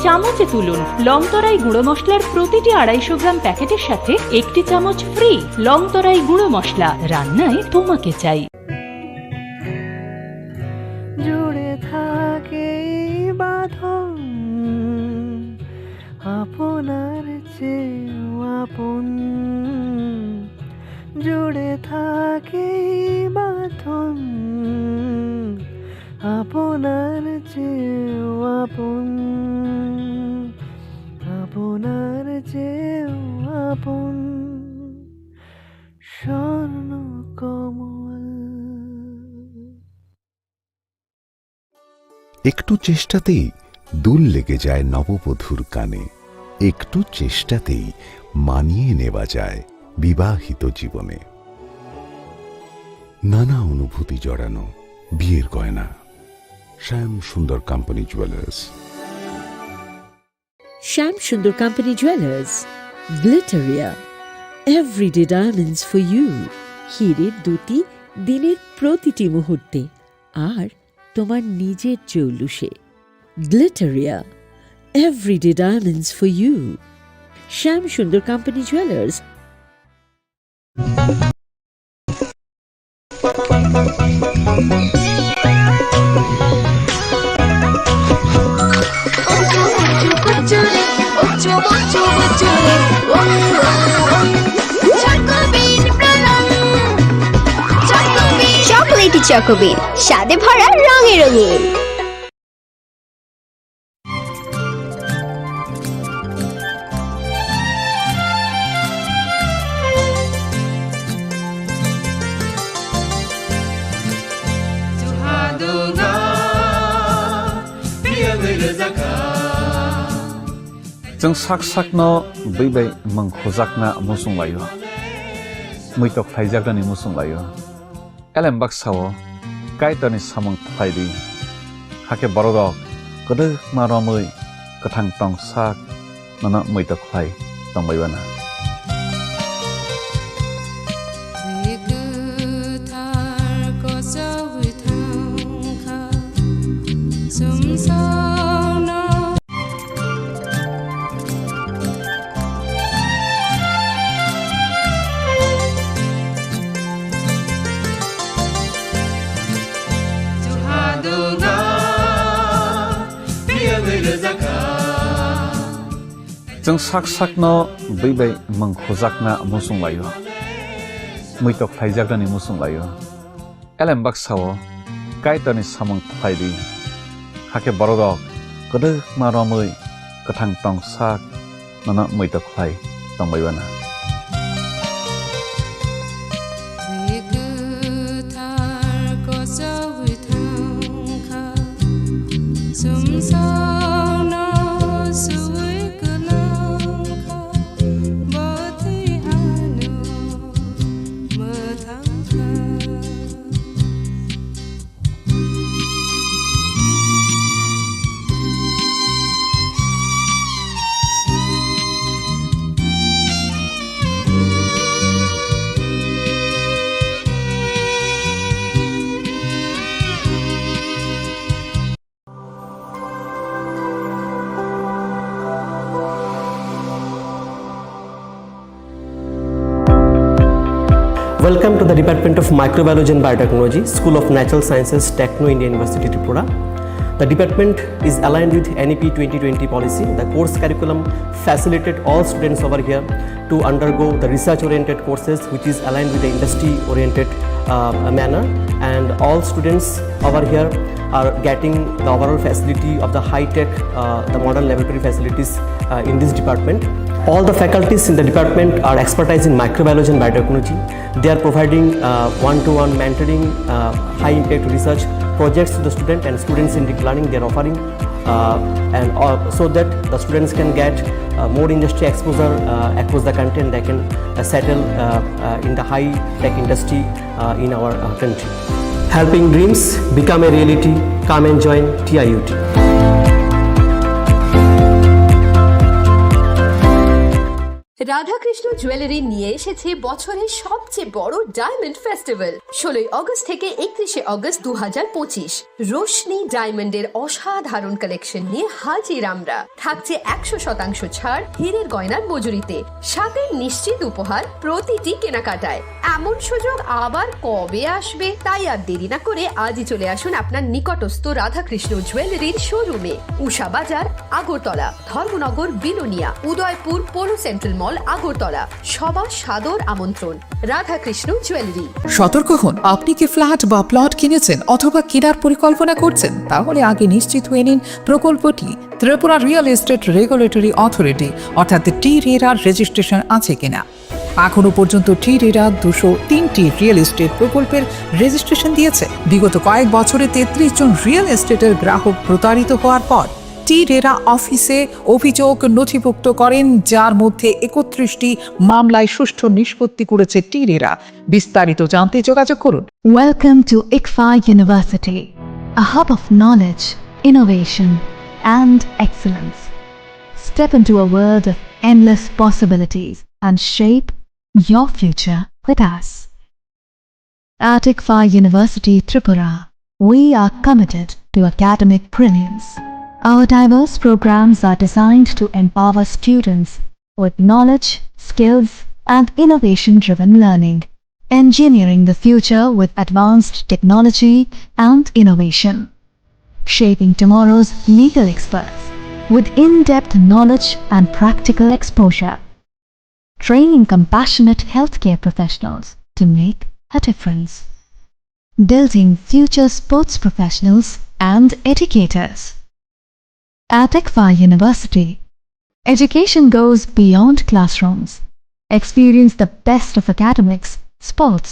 চামচে তুলুন। লংতরাই গুঁড়ো মশলার প্রতিটি 250 গ্রাম প্যাকেটের সাথে 1 চামচ ফ্রি। লংতরাই গুঁড়ো মশলা, রান্নায় তোমাকে চাই। জুড়ে থাকে বাঁধন আপনার চেয়েও আপন, জুড়ে থাকে বাঁধন আপনার চেয়েও আপন, আপনার চেয়েও আপন স্বর্ণ কমল। একটু চেষ্টাতেই দুল লেগে যায় নববধূর কানে, একটু চেষ্টাতেই মানিয়ে নেওয়া যায় বিবাহিত জীবনে। নানা অনুভূতি জড়ানো বিয়ের গয়না। শ্যাম সুন্দর company jewellers. Sham Sundar Company Jewelers, Glitteria, everyday diamonds for you. হীরের দুটি দিনের প্রতিটি মুহূর্তে আর তোমার নিজের জৌলুসে। Glitteria, everyday diamonds for you. Sham Sundar Company Jewelers. Chocolatey চকোবিন, স্বাদে ভরা রঙে রঙিন। जों साक साकनो बैबाय मंखजाकना मुसुं लायो मैतक थाइजाकनि मुसुं लायो एलेम बाक्साओ काइतानि सामं थाइदि हाके बरदक गदो मारमै गोथां टं साक नना मैतक थाइ तंबायबाना जों साक साकनो बैबाय मंखजाकना मुसुं लायो मैतक थाइजाकनि मुसुं लायो एलेम बाक्साओ काइतानि सामं थाइदि हाके बरदक गदो मारमै गोथां टं साक नना मैतक Thai तंबायबाना Welcome to the Department of Microbiology and Biotechnology, School of Natural Sciences, Techno India University, Tripura. The department is aligned with NEP 2020 policy. The course curriculum facilitated all students over here to undergo the research-oriented courses, which is aligned with the industry-oriented manner. And all students over here are getting the overall facility of the high-tech, the modern laboratory facilities in this department. All the faculties in the department are expertise in microbiology and biotechnology. They are providing one-to-one mentoring, high-impact research projects to the student and student-centric learning they are offering, and so that the students can get more industry exposure across the country and they can settle in the high-tech industry in our country. Helping dreams become a reality. Come and join TIUT. Radhakrishna jewellery নিয়ে এসেছে বছরের সবচেয়ে বড় diamond festival 16 August থেকে 31 August 2025। Roshni ডায়মন্ডের অসাধারণ collection নিয়ে হাজির আমরা। থাকছে 100% ছাড় হীরের গয়নার মজুরিতে, সাথে নিশ্চিত উপহার প্রতিটি কেনাকাটায়। এমন সুযোগ আবার কবে আসবে? তাই আর দেরি না করে আজই চলে আসুন আপনার নিকটস্থ রাধাকৃষ্ণ জুয়েলারির শোরুমে। উষা বাজার, আগরতলা, ধর্মনগর, বিলোনিয়া, উদয়পুর, পোলো সেন্ট্রাল মল, আগরতলা। সবার সাদর আমন্ত্রণ। রাধাকৃষ্ণ জুয়েলারি। সতর্ক হন, আপনি কি ফ্ল্যাট বা প্লট কিনেছেন অথবা কেনার পরিকল্পনা করছেন? তাহলে আগে নিশ্চিত হয়ে নিন প্রকল্পটি Tripura real estate regulatory authority অর্থাৎ টি-রেরার রেজিস্ট্রেশন আছে কিনা। এখনো পর্যন্ত টি-রেরা 203টি রিয়েল এস্টেট প্রকল্পের রেজিস্ট্রেশন দিয়েছে। বিগত কয়েক বছরে 33 জন রিয়েল এস্টেটের গ্রাহক প্রতারিত হওয়ার পর টি-রেরা অফিসে অভিযোগ নথিভুক্ত করেন, যার মধ্যে 31টি মামলায় সুষ্ঠু নিষ্পত্তি করেছে টি-রেরা। বিস্তারিত জানতে যোগাযোগ করুন। Welcome to ICFA University, a hub of knowledge, innovation, and excellence. Step into a world of endless possibilities and shape your future with us. At ICFA University Tripura, we are committed to academic brilliance. Our diverse programs are designed to empower students with knowledge, skills, and innovation-driven learning, engineering the future with advanced technology and innovation, shaping tomorrow's legal experts with in-depth knowledge and practical exposure, training compassionate healthcare professionals to make a difference, building future sports professionals and educators. At ICFA University, education goes beyond classrooms. Experience the best of academics, sports,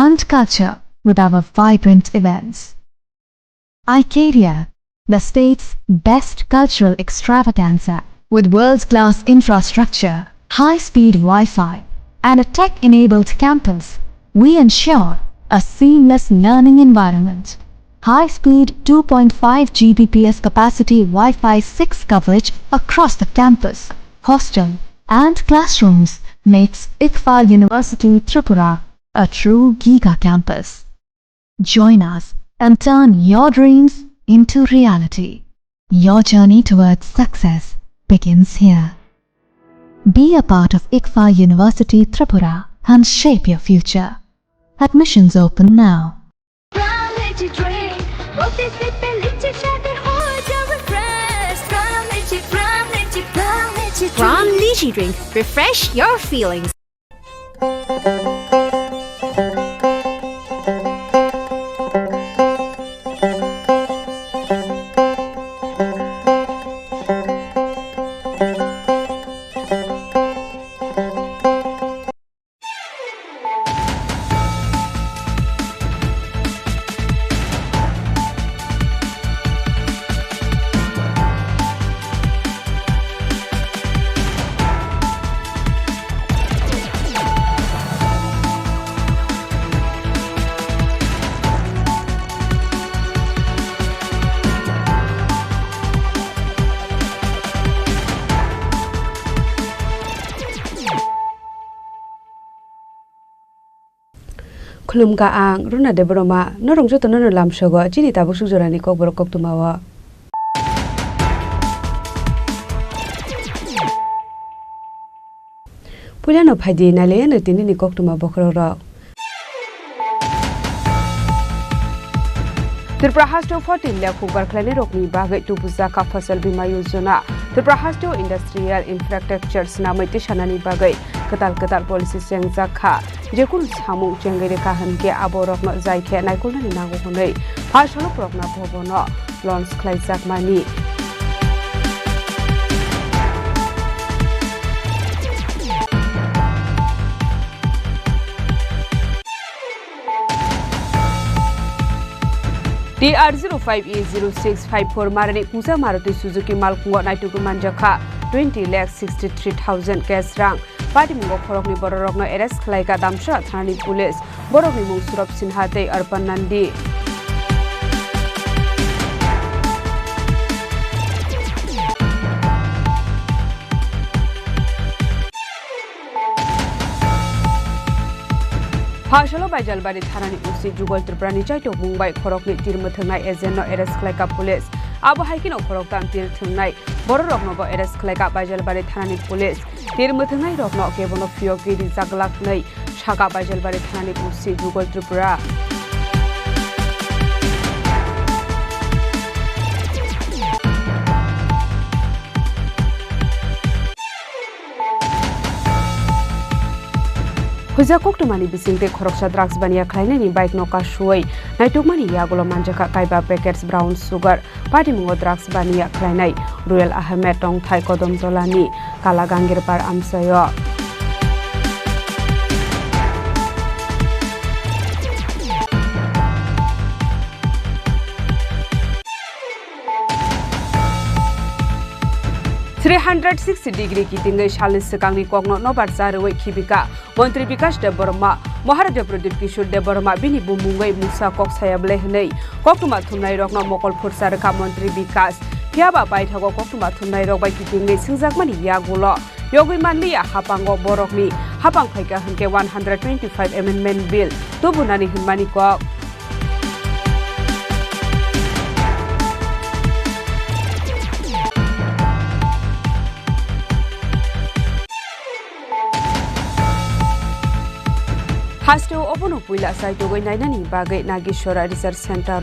and culture with our vibrant events. Icaria, the state's best cultural extravaganza, with world-class infrastructure, high-speed Wi-Fi, and a tech-enabled campus, we ensure a seamless learning environment. High-speed 2.5 Gbps capacity Wi-Fi 6 coverage across the campus, hostel, and classrooms makes ICFA University Tripura a true giga campus. Join us and turn your dreams into reality. Your journey towards success begins here. Be a part of ICFA University Tripura and shape your future. Admissions open now. From Lychee Drink, refresh your feelings. Khulumka ang runa de broma norong joto nono lamsogo chini tabuk sujorani kokborok koktumawa. Pulano phadi nale na tini ni koktuma bokroro. Tripura Hasto 14 lakh barklani rokni bagai tu puja ka fasal bima yojana Tripura Hasto Industrial Infrastructure namai sanani bagai ketal policy sengja kha jekun samung jengere kahan ke aborok no jaikhe naikolna ni nago honei phasalo prokna bhobono launch khlaijak mani TR05A0654 Marani Pusa Maruti Suzuki Malkungo Naituku Manjaka 20,63,000 cash rank. Party Mungo Korokni Borokno Eres Klaika Damsha Thani Police Borokni Mung Surab Sinhate Arpan Nandi. Phashalo Baijalbari Thanani Usi Jugal Tripurani Chaito Mumbai Khorokni Tirmuthungnai Agentno arrest khlaika police Abo Haikino Khoroktan Tirthungnai Bororoknobo arrest khlaika Baijalbari Thanani police Tirmuthungnai Rokno Kebono Fiogi Rizaglaknai Shaka Baijalbari Thanani Usi Jugal Tripura Hujakok tumani bisingte khoroksa drugs bania khlainani bike noka shuai naitukmani yagulo manjaka kaiba packets brown sugar party mungo drugs bania khlainai Royal Ahmed tong thai kodom tolani kala gangir par amsayo $360 kitingai shalis sekangni kokno nobar sarwe khibika Mantri Vikas Deborma Maharaja Pradeep Kishore Deborma bini bumungai musa kok sayable hnei koktuma thumnai rokno mokol fursar ka Mantri Vikas phiaba baithago koktuma thumnai rok bai kitingai singjakmani yagulo yogui manli hapango borokni hapang phaika hunke 125 amendment bill tobunani hunmani kok Hasto Obono Puila Saito Nainani Bagai Nagishora Research Center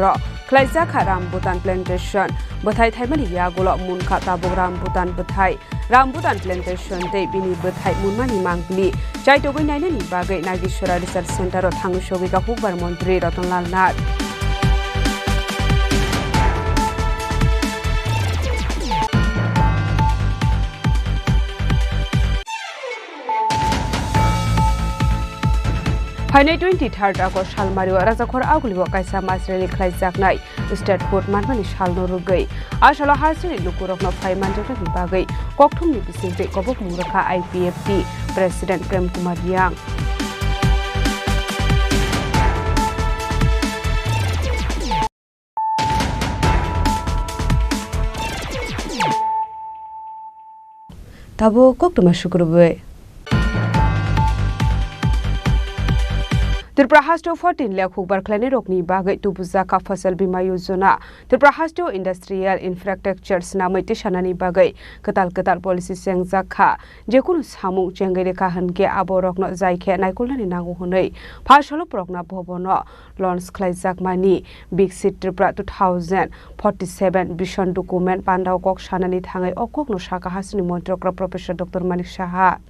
Klaizaka Rambutan Plantation Bathai Thaimani Yagulo Munka Tabo Rambutan Bathai Rambutan Plantation Day Bini Bathai Munmani Mangli Chaito Nainani Bagai Nagishora Research Center Tangshobika Hukbar Montri Ratonlal Nat Hainai 23rd August Shalmario Rajakhor Agulibo Kaisa Masreli Klaijaknai State Court Manmani Shalno Rugai Ashala Hasri Lukurokno Faimanjata Bagai Kokthumni Bisingte Kobok Muraka IPFT President Prem Kumar Yang Tabo Koktuma Shukurube Tripura Hasto 14 lakh hukbar khlainai rokni bagai tubuza ka fasal bima yojana Tripura Hasto Industrial Infrastructures na maite sanani bagai katal policy sengjak kha jekunu samung chengai ka hanke abo rokno jaikhe naikolani nangu hunai phashalo prokna bhobono launch khlaijak mani Big City Tripura 2047 vision document pandau kok sanani thangai okok no saka hasini montrokra Professor Dr. Manik Saha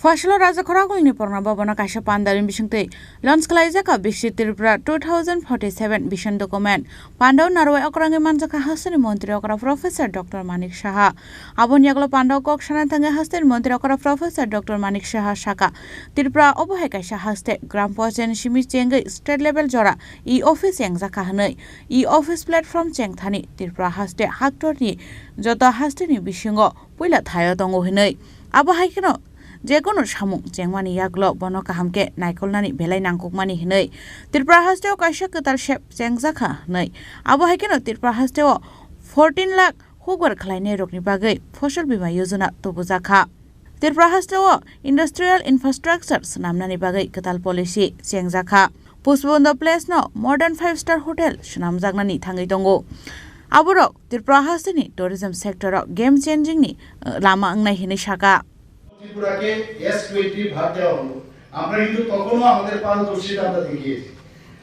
Fashalo Rajakhor Agulni Porna Babana Kasha Pandarin Bishungte Launch Klaijaka Big City Tripura 2047 Vision Document Pandau Narwai Okrangi Manjaka Hasani Montri Okra Professor Dr. Manik Saha Abon Yaglo Pandau Kok Shanatanga Hasani Montri Okra Professor Dr. Manik Saha Shaka Tripura Obohai Kasha Haste Gram Pochen Shimi Chengai State Level Jora E-Office Yangzaka Hanai E-Office Platform Cheng Thani Tripura Haste Haktorni Jota Hasteni Bishingo Puila Thayo Tongo Hinai Abohai Kino Jekono samung jengmani yaglo bono kahamke naikolnani belai nangkukmani hinai Tripura hasteo kaisa ketal shep jengjaka nei abo haikeno Tripura hasteo 14 lakh hukbar khlainai rokni bagai fosal bima yojana tobujaka Tripura hasteo Industrial Infrastructures namnani bagai ketal policy jengjaka Pusbondo Place no Modern 5-star Hotel sunamjagnani thangai tongo aborok Tripura hasteni tourism sector game changing ni lama angnai hinai shaka ত্রিপুরাকে S20 ভাগ দেওয়া হলো আমরা কিন্তু তখনও আমাদের পারদর্শিতা আমরা দেখিয়েছি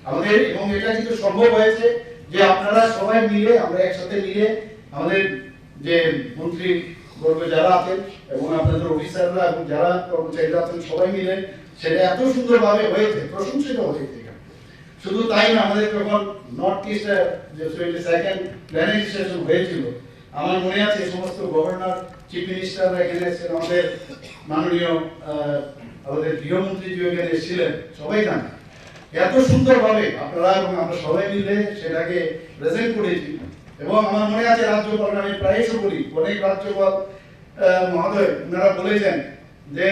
আমাদের এবং এটা কিন্তু সম্ভব হয়েছে যে আপনারা সবাই মিলে আমরা একসাথে মিলে আমাদের যে মন্ত্রী বর্গ যারা আছেন এবং আপনাদের অফিসাররা এবং যারা কর্মচারীরা আছেন সবাই মিলে সেটা এত সুন্দরভাবে হয়েছে প্রশংসিত হয়েছে শুধু তাই না আমাদের যখন নর্থ ইস্টে যে 22nd প্ল্যানিং সেশন হয়েছিল আমার মনে আছে সমস্ত গভর্নর চিফ মিনিস্টাররা এখানে এসেছেন আমাদের মাননীয় আমাদের গৃহমন্ত্রী যে এখানে এসেছিলেন সবাই জানেন এত সুন্দরভাবে আপনারা এবং আমরা সবাই মিলে সেটাকে প্রেজেন্ট করেছি এবং আমার মনে আছে রাজ্যপাল আমি প্রায়শই বলি অনেক রাজ্যপাল মহোদয় ওনারা বলেছেন যে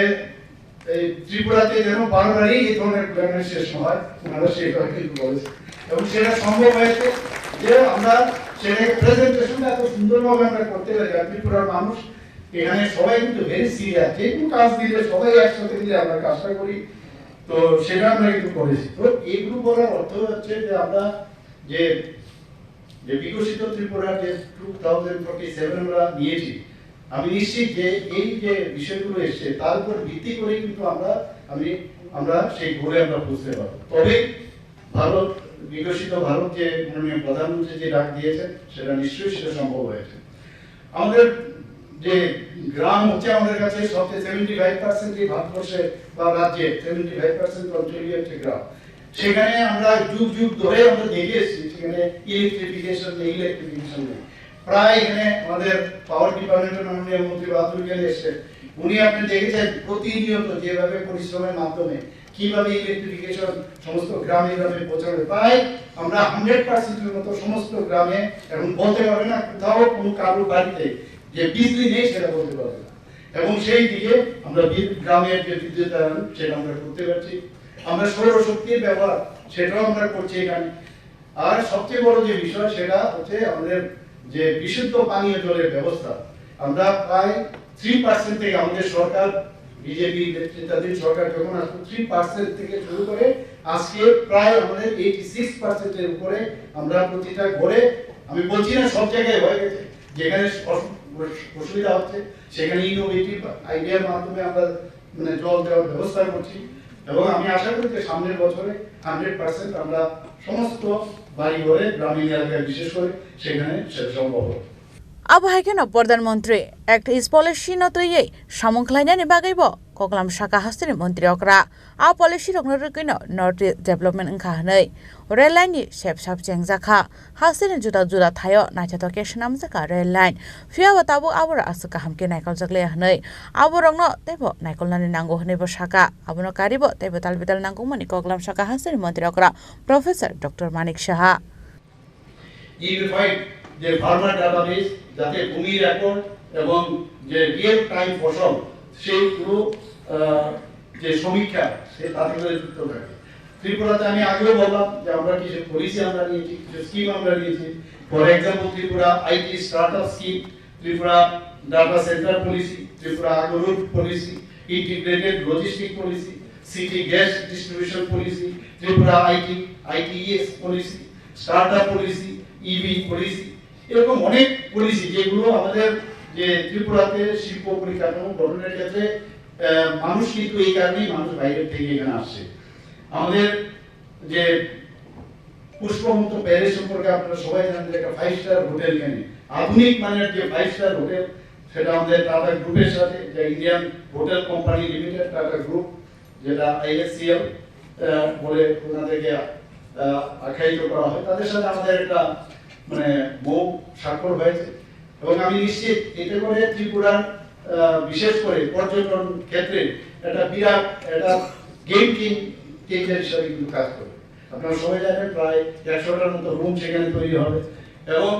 এই ত্রিপুরাতে যেন বারবারই এই ধরনের প্ল্যানের শেষ হয়, ওনারা সেটা কিন্তু বলেছে এবং সেটা সম্ভব হয়েছে যে আমরা সেটাকে প্রেজেন্টেশনটা এত সুন্দরভাবে আমরা করতে পারি। ত্রিপুরার মানুষ এখানে সবাই কিন্তু ভেরি সিরিয়াস, যে কোনো কাজ দিলে সবাই একসাথে দিলে আমরা কাজটা করি, তো সেটা আমরা কিন্তু করেছি। তো এইগুলো করার অর্থ হচ্ছে যে আমরা যে বিকশিত ত্রিপুরা যে 2047 আমরা নিয়েছি, আমি নিশ্চিত যে এই যে বিষয়গুলো এসছে তার উপর ভিত্তি করে কিন্তু আমরা সেই গোলে আমরা বুঝতে পারবো। তবে ভারত বিকশিত ভারত যে মাননীয় প্রধানমন্ত্রী যে ডাক দিয়েছেন সেটা নিশ্চয়ই সেটা সম্ভব হয়েছে। আমাদের যে গ্রাম হচ্ছে আমাদের কাছে সবচেয়ে 75% যে ভারতবর্ষে বা রাজ্যে 75% অঞ্চলই হচ্ছে গ্রাম। সেখানে আমরা যুগ যুগ ধরে আমরা দেখে এসেছি সেখানে ইলেকট্রিফিকেশন নেই। প্রায় এখানে আমাদের পাওয়ার ডিপার্টমেন্টের মাননীয় মন্ত্রী বাহাদুর গেলে এসে উনি আপনি দেখেছেন প্রতিনিয়ত যেভাবে পরিশ্রমের মাধ্যমে কিভাবে ইলেকট্রিফিকেশন সমস্ত গ্রামে গ্রামে পৌঁছাবে। প্রায় আমরা 100%-এর মতো সমস্ত গ্রামে এখন বলতে পারবে না কোথাও কোনো কারোর বাড়িতে যে বিজলি নেই সেটা বলতে পারবে না, এবং সেই দিকে আমরা গ্রামের যে বিদ্যুতায়ন সেটা আমরা করতে পারছি। আমরা সৌরশক্তির ব্যবহার সেটাও আমরা করছি এখানে। আর সবচেয়ে বড় যে বিষয় সেটা হচ্ছে আমাদের যে বিশুদ্ধ পানীয় জলের ব্যবস্থা। আমরা প্রায় 3% থেকে আমাদের সরকার বিজেপি নেতৃত্বাধীন সরকার যখন আসলো 3% থেকে শুরু করে আজকে প্রায় আমাদের 86%-এর উপরে আমরা প্রতিটা ঘরে, আমি বলছি না সব জায়গায় হয়ে গেছে, যেখানে অসুবিধা হচ্ছে সেখানে ইনোভেটিভ আইডিয়ার মাধ্যমে আমরা জল দেওয়ার ব্যবস্থা করছি, এবং আমি আশা করি যে সামনের বছরে 100% আমরা সমস্ত বাড়ি ঘরে গ্রামীণ এলাকায় বিশেষ করে সেখানে সেটা সম্ভব হবে। Abhaikeno Perdana-Menteri Act is policy notoye samongklainani bagaibo koklam saka hastini Menteri Okra a policy roknorikino North Development engkahnei rail line ni sep jengjaka hastini juda thayo nachato keshnam jaka rail line fia watabu abura asuka hamke naikol jakle hnei aburongno tebo naikolnani nango hnebo saka abuno karibo tebo talbital nango mani koklam saka hastini Menteri Okra Professor Dr. Manik Shaha যে farmer database যাতে ভূমি record এবং যে real time ফসল সেইগুলো যে সমীক্ষা সে তাতে করে যুক্ত থাকে। ত্রিপুরাতে আমি আগেও বললাম যে আমরা কিছু পলিসি আমরা নিয়েছি, কিছু স্কিম আমরা নিয়েছি। For example Tripura IT startup scheme, Tripura data centre policy, Tripura আগরুট policy, integrated logistic policy, city gas distribution policy, Tripura ITS policy, startup policy, EV policy, এরকম অনেক পলিসি যেগুলো আমাদের যে ত্রিপুরাতে শিল্প পরিকাঠামো গঠনের ক্ষেত্রে মানুষ কিন্তু এই কারণেই মানুষ বাইরের থেকে এখানে আসছে। আমাদের যে পুষ্পমুক্ত প্যারিস সম্পর্কে আপনারা সবাই জানেন যে একটা 5 স্টার হোটেল, এখানে আধুনিক মানের যে 5 স্টার হোটেল সেটা আমাদের টাটা গ্রুপের সাথে, যে Indian hotel company limited tata group, যেটা আইএসসিএল বলে ওনাদেরকে আখ্যায়িত করা হয়, তাদের সাথে আমাদের একটা মৌ স্বাক্ষর হয়েছে। এবং আমি নিশ্চিত এতে করে ত্রিপুরার বিশেষ করে পর্যটন ক্ষেত্রে একটা বিরাট একটা গেম চেঞ্জার হিসাবে কিন্তু কাজ করবে। আপনারা সবাই জানেন প্রায় 100টার মতো রুম সেখানে তৈরি হবে, এবং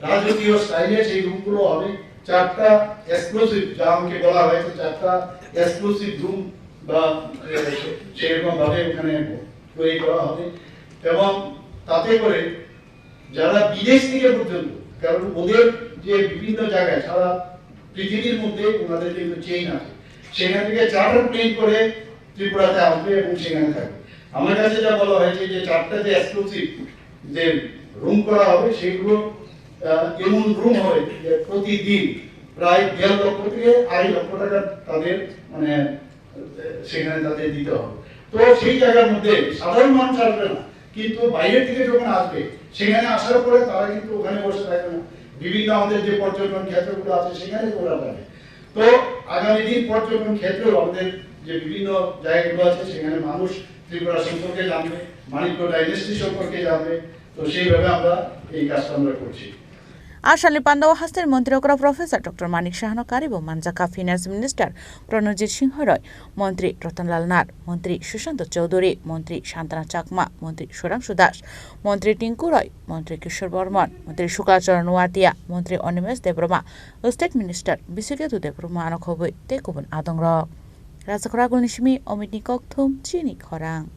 রাজকীয় স্টাইলে সেই রুমগুলো হবে। 4টা এক্সক্লুসিভ, যা আমাকে বলা হয়েছে 4টা এক্সক্লুসিভ রুম বা সেরকম ভাবে ওখানে তৈরি করা হবে, এবং তাতে করে যারা বিদেশ থেকে পর্যন্ত, কারণ ওদের যে বিভিন্ন জায়গায় সারা পৃথিবীর মধ্যে ওনাদের কিন্তু চেইন আছে, সেখান থেকে চার্টার প্লেন করে ত্রিপুরাতে আসবে এবং সেখানে থাকবে। আমার কাছে যা বলা হয়েছে যে 4টা যে এক্সক্লুসিভ যে রুম করা হবে সেগুলো এমন রুম হবে যে প্রতিদিন প্রায় 1.5 লক্ষ থেকে 2.5 লক্ষ টাকা তাদের সেখানে তাদের দিতে হবে। তো সেই জায়গার মধ্যে সাধারণ মানুষ আসবে না, কিন্তু বাইরের থেকে যখন আসবে সেখানে আসার পরে তারা কিন্তু ওখানে বসে থাকবে না, বিভিন্ন আমাদের যে পর্যটন ক্ষেত্রগুলো আছে সেখানে ওরা যাবে। তো আগামী দিন পর্যটন ক্ষেত্রেও আমাদের যে বিভিন্ন জায়গাগুলো আছে সেখানে মানুষ ত্রিপুরা সম্পর্কে জানবে, মানিকগড় ডাইনেস্টি সম্পর্কে জানবে। তো সেইভাবে আমরা এই কাজটা আমরা করছি। Ashali Pandawa Hastel Montri Okra Professor Dr. Manik Shahano Karibo Manjaka Finance Minister Pranojit Singh Roy, Montri Ratanlal Nar, Montri Shushanto Chaudhuri, Montri Shantana Chakma, Montri Shurangshu Das, Montri Tinku Roy, Montri Kishore Burman, Montri Shukacharan Nuatia, Montri Onimes Debroma, State Minister Bisiketu Debroma Anokhobu Tekubun Adongra. Rajakragul Nishmi Omidni Kokthum Chini Khorang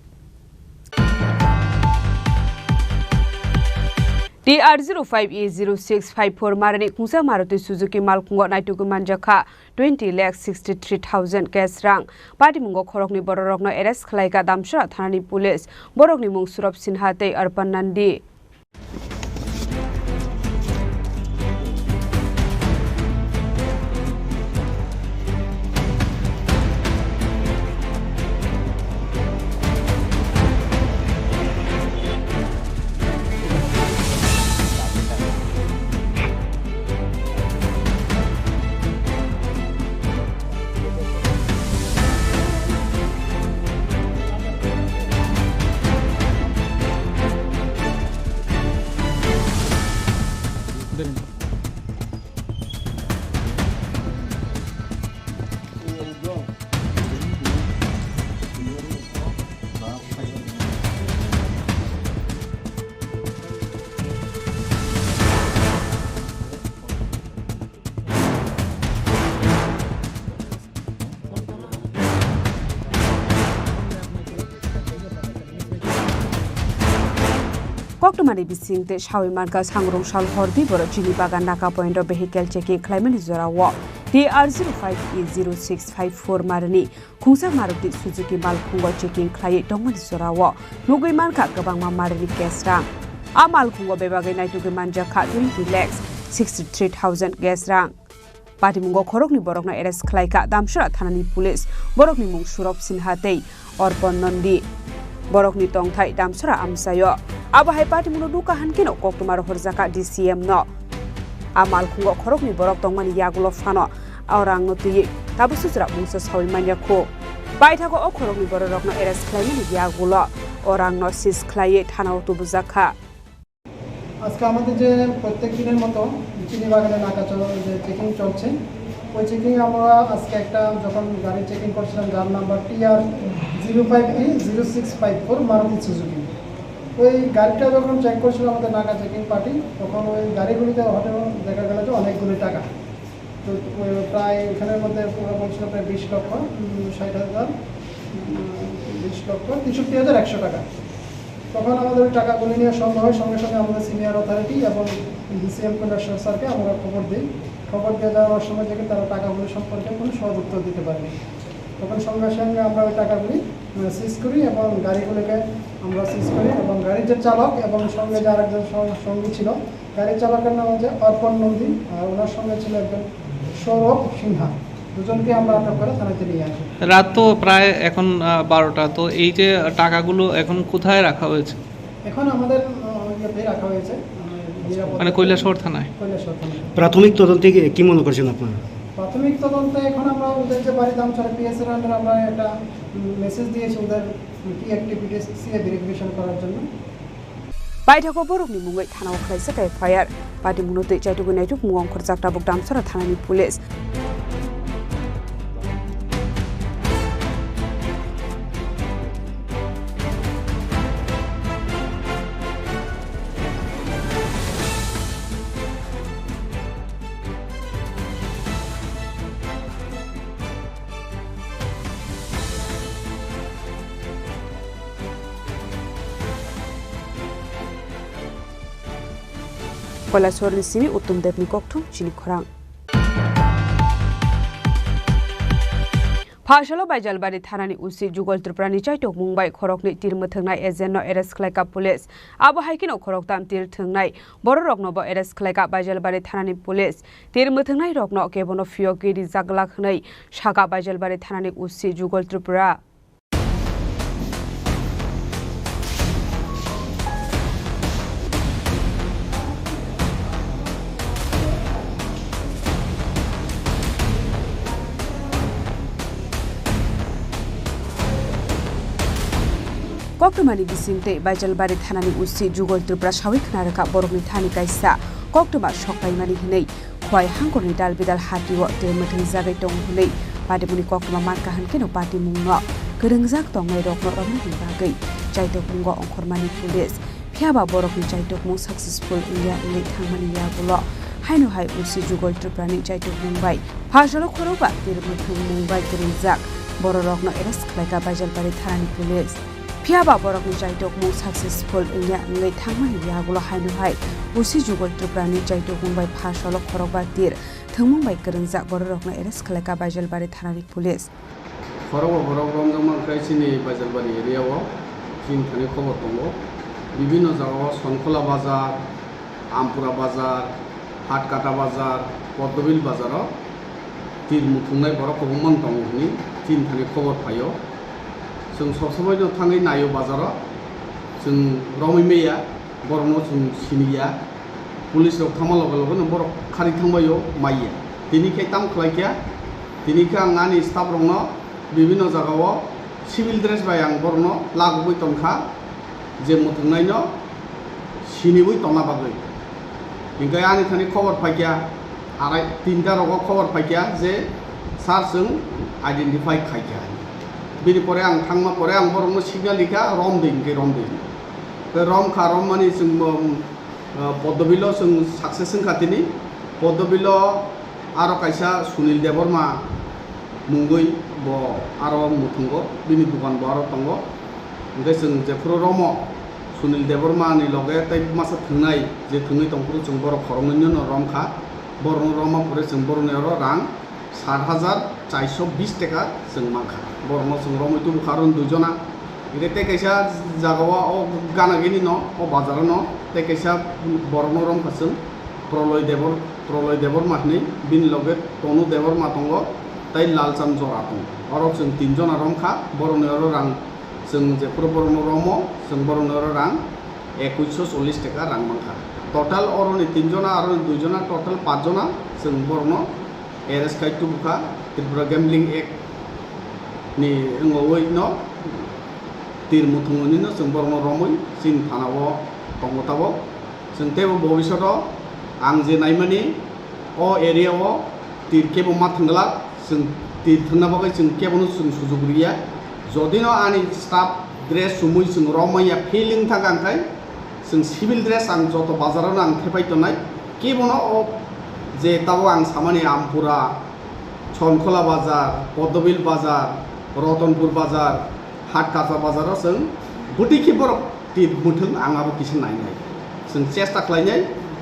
TR05E0654 Marani Kungsa Maruti Suzuki Malkungo Naituku Manjaka 20,63,000 cash rang Party Mungo Khorokni Borokno Eres Khlaika Damshra Thanani Police Borokni Mung Surab Sinhate Arpan Nandi Koktomani bisingte shawi marka sangrong shal hordi boro Chini bagan naka point of vehicle checking claimant zorawo TR05E0654 marani Kungsa Maruti Suzuki Malkungo checking clay dongmani zorawo Nugui marka gabang marani gas rang A Malkungo bebagai naituki manjaka 20,63,000 gas rang Party Mungo Khorokni Borokna Eres Khlaika Damshra Thanani Police Borokni Mung Surab Sinhatei Orpon Nondi Borokni Tongthai Damshra Amsayo Abahai Party Mungo Duka Hankino Koktumar Horzaka DCM no Amal Kungo Khorokni Borok Tongmani Yagulo Fano Aurang Noti Tabususra Mungsa Sawi Manyako Baitago Okorokni Borokno Eres Khlaimani Yagulo Orang no Sis Khlaye Thana Tubuzaka আজকে আমাদের যে প্রত্যেক দিনের মতো চিনি বাগানে নাকা যে চেকিং চলছে ওই চেকিং আমরা আজকে একটা যখন গাড়ি চেকিং করছিলাম যার নাম্বার TR05E0654 মারুতি সুজুকি ওই গাড়িটা যখন চেক করছিল আমাদের নাকা চেকিং পার্টি তখন ওই গাড়িগুলিতে হঠাৎ দেখা গেল যে অনেকগুলি টাকা তো প্রায় এখানের মধ্যে বলছিল প্রায় 20 লক্ষ 60,000 20 লক্ষ 63,100 টাকা তখন আমাদের টাকাগুলি নিয়ে সঙ্গে সঙ্গে আমাদের সিনিয়র অথরিটি এবং ডিসিএম কন্ডাক্টর স্যারকে আমরা খবর দিই খবর দিয়ে যাওয়ার সময় থেকে তারা টাকাগুলি সম্পর্কে কোনো সহজ উত্তর দিতে পারেনি তখন সঙ্গে সঙ্গে আমরা ওই টাকাগুলি সিজ করি এবং গাড়িগুলিকে আমরা সিজ করি এবং গাড়ির যে চালক এবং সঙ্গে যে আরেকজন সঙ্গী ছিল গাড়ির চালকের নাম হচ্ছে অর্পণ নন্দী আর ওনার সঙ্গে ছিল একজন সৌরভ সিনহা দুজনকে আমরা আটক করে থানাতে নিয়ে আসি রাত তো প্রায় এখন 12টা তো এই যে টাকাগুলো এখন কোথায় রাখা হয়েছে এখন আমাদের ইয়েতে রাখা হয়েছে মানে কৈলাসহর থানায় প্রাথমিক তদন্তে কি মনে করছেন আপনারা প্রাথমিক তদন্তে এখন আমরা ওদের যে বাড়ি দাম ছাড়া পিএস এর আন্ডারে আমরা একটা মেসেজ দিয়েছি ওদের কি অ্যাক্টিভিটিস সিএ ভেরিফিকেশন করার জন্য Baitago Borokni Mungai Thana Khlaisa Kai Fire Party Munote Chaitugu Naituk Mungong Khorjakta Bok Damsara Thanani Police Kokborok Simi Utum Devni Kokthum Chini Khorang Phashalo Baijalbari Thanani Usi Jugal Tripura ni Chaitok Mumbai Khorokni Tirma Thangnai Ejenno Eres Khlaika Police Abo Haikino Khoroktam Tir Thangnai Borokno Bo Eres Khlaika Baijalbari Thanani Police Tirma Thangnai Rokno Kebono Fioki ri Jaglakhnai Shaka Baijalbari Thanani Usi Jugal Tripura Koktomani bisingte Baijalbari Thanani Usi Jugal Tripura Shawik Naraka Borokni Thani Kaisa Koktoma Shokai Mani Hinei Khwai Hangkorni Dal Bidal Hatiwo Termathang Jagai Tong Hunei Padimuni Koktoma Marka Hankeno Party Mungno Kerengjak Tongai Rokno Romni Bagai Chaitok Mungo Ongkhormani Police Phiaba Borokni Chaitok Mung Successful India Ingai Thangmani Yabulo Haino Hai Usi Jugal Tripura ni Chaitok Mumbai Phashalo Khoroba Termathang Mumbai Kerengjak borokno arrest khlaika Baijalbari thanani police phiaba borokni jaitok mu successful ingya ngai thangmani yagulo hainu hai usi jugol Tripurani jaitok mumbai phasolo khorokba tir thangmung bai kringjak borokno arrest khlaika Baijalbari thanani police খরগো বরক রমজামান খাইছিনি বাজারবাড়ি এরিয়াও চিন Thani খবর দङ বিভিন্ন জায়গায় সনখলা বাজার আমপুরা বাজার হাটকাটা বাজার পদ্মবিল বাজারও তীর মুথুंनाय বরক কবমান দङনি চিন থানি খবর পাইयो जों सबसमायनो थाङै नायो बाजाराव जों रमिमेया बरनो जों सिनिया पुलिस रक थामा लगे लगे नों बरक खारि थांबायो माइया दिनिखे ताम खलायखिया दिनिखे आं आंनि स्टाफ रंनो বিভিন্ন জায়গাও সিভিল ড্রেস বাই আং বরনো লাগবই তনখা যে মুথुंनायनो सिनिबই তনা বাগৈ ইংগাই आंनि थानि खबर फायखिया आराय তিনটা রগো खबर फायखिया जे सार जों आइडेन्टिफाइ खायखिया बिनि परे आं थांमा परे आं बरनो सिगनाल लिखा रम दैंगे रम दै बे रम खा रम माने जों पद्मबिलो जों साक्सेस खातिनि पद्मबिलो आरो कायसा Sunil Debbarma मुंगै bo aro muthungo bini dukan bo aro tongo ngai जों जेफोर रम सुनिल देबरमा नि लगे तै मासा थंनाय जे थंनाय तंपुर जों बर खरंनि न रमखा बरनो रमा परे जों बरनो रो रां 7420 टाका जों माखा बरनो जों रमै तु खारन दुजना इरे ते कैसा जागावा ओ गानागिनि न ओ बाजार न ते कैसा बरनो रम खासों प्रलय देबर माखनि बिनि लगे तनु देबर मातंगो তাই লালচাম জরা দं अरब जों তিনজন रमखा बरनो रां जों जेफोर बरनो रम जों बरनो रां 2140 टाका रां माखा टोटाल अरनि তিনজনা आरो दुइजना टोटाल 5 जना जों बरनो एरेस्ट खायतु बुखा त्रिपुरा गैम्बलिंग एक्ट नि रंगoi no तिर मुथुंनि no जों बरनो रमै सिन थानावो दंगतावो जों तेबो भबिष्यतो आं जे नायमानि अ एरियावो तिर केबो मा थांगला जों तीर्थना बागै जों केबनो जों सुजुग गैया जदिनो आंनि स्टाफ ड्रेस सुमुइ जों रमाया फिलिं थांगांखाय जों सिभिल ड्रेस आं जत बाजारावनो आं थेफायतनाय केबनो जे ताव आं सामानि आमपुरा छनखला बाजार पद्मबिल बाजार रतनपुर बाजार हाटकाटा बाजाराव जों गुटिखि बरक तीर मुथुं आंआबो किसु नायनाय जों चेष्टा खालायनाय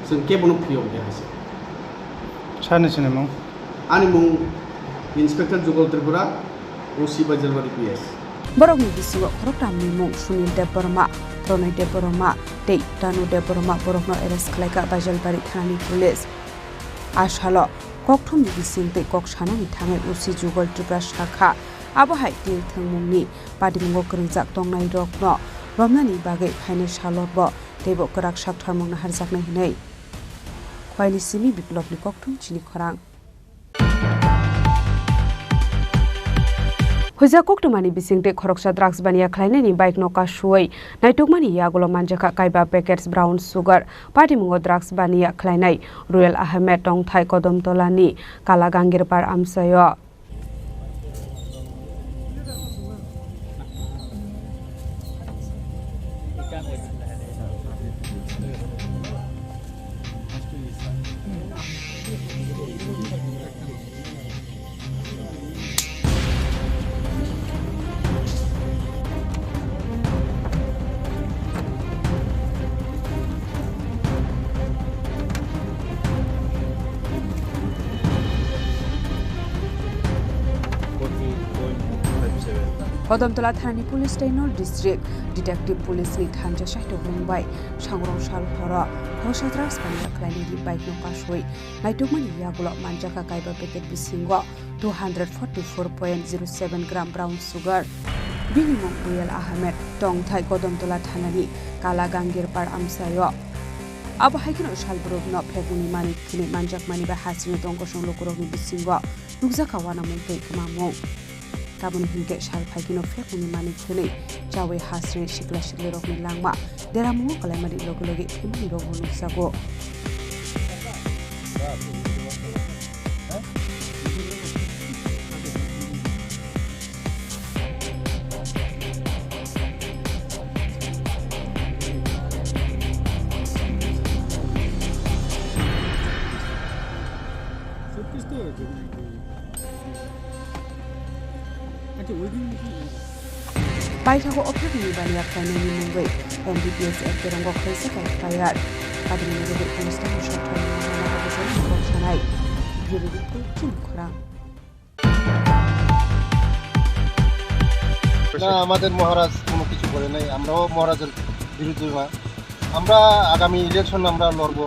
जों केबनो फ्रियाव देहासै सानैसो मुं आंनि मुं Inspector Jugol Tripura, OC Baijalbari PS. Borokni bisingo khoroktamni mung Sunil Deborma, Pronay Deborma, Tei Tanu Deborma borokno arrest khlaika Baijalbari thanani police. Ashalo kokthumni bising tei koksanani thangai OC Jugol Tripura shakha abahai tir thangmungni padimungo kringjak tongnai rokno romnani bagai phaine shalorbo teibo korak saktharmungna harjaknai hinai. Khwaini simi biplopni kokthum Chini Khorang Hoja koktumani bisingte khoroksa drugs bania khlainani bike noka shuai naitukmani yagulo manjaka kaiba packets brown sugar party mungo drugs bania khlainai Royal Ahmed tong thai kodom tolani kala gangir par amsayo Kodamtola Thani Police Station District Detective Police ni Thanja Shahto Mumbai Sangrong Shal Hora Hoshatrax Panya Klani Bike no Kashway Naitumani Yagulo Manjaka Kaiba Packet Bisingo 244.07 gram brown sugar Binimong Royal Ahmed Tong Thai Kodamtola Thanani Kala Gangir Par Amsayo Aba Haikino Shalburog no Peguni Mani Kini Manjak Mani Bahasino Tongkosong Lokurogni Bisingo Nugzaka Wana Mumpe Kamamong Kabun hingga shal phagino fekuni mani khune chawe hasre shikla shikle rokni langma deramu kalai mari logi phimani rogunu sago Baithago operating bani apkainani mungbai MBPS ekterong khaisa kai fire kadini nebe konsta musha thani na habasani konsanai biru Chini Khorang না আমাদের মহারাজ কোনো কিছু করে নাই আমরাও মহারাজের বিরুদ্ধে না আমরা আগামী ইলেকশন আমরা লড়ব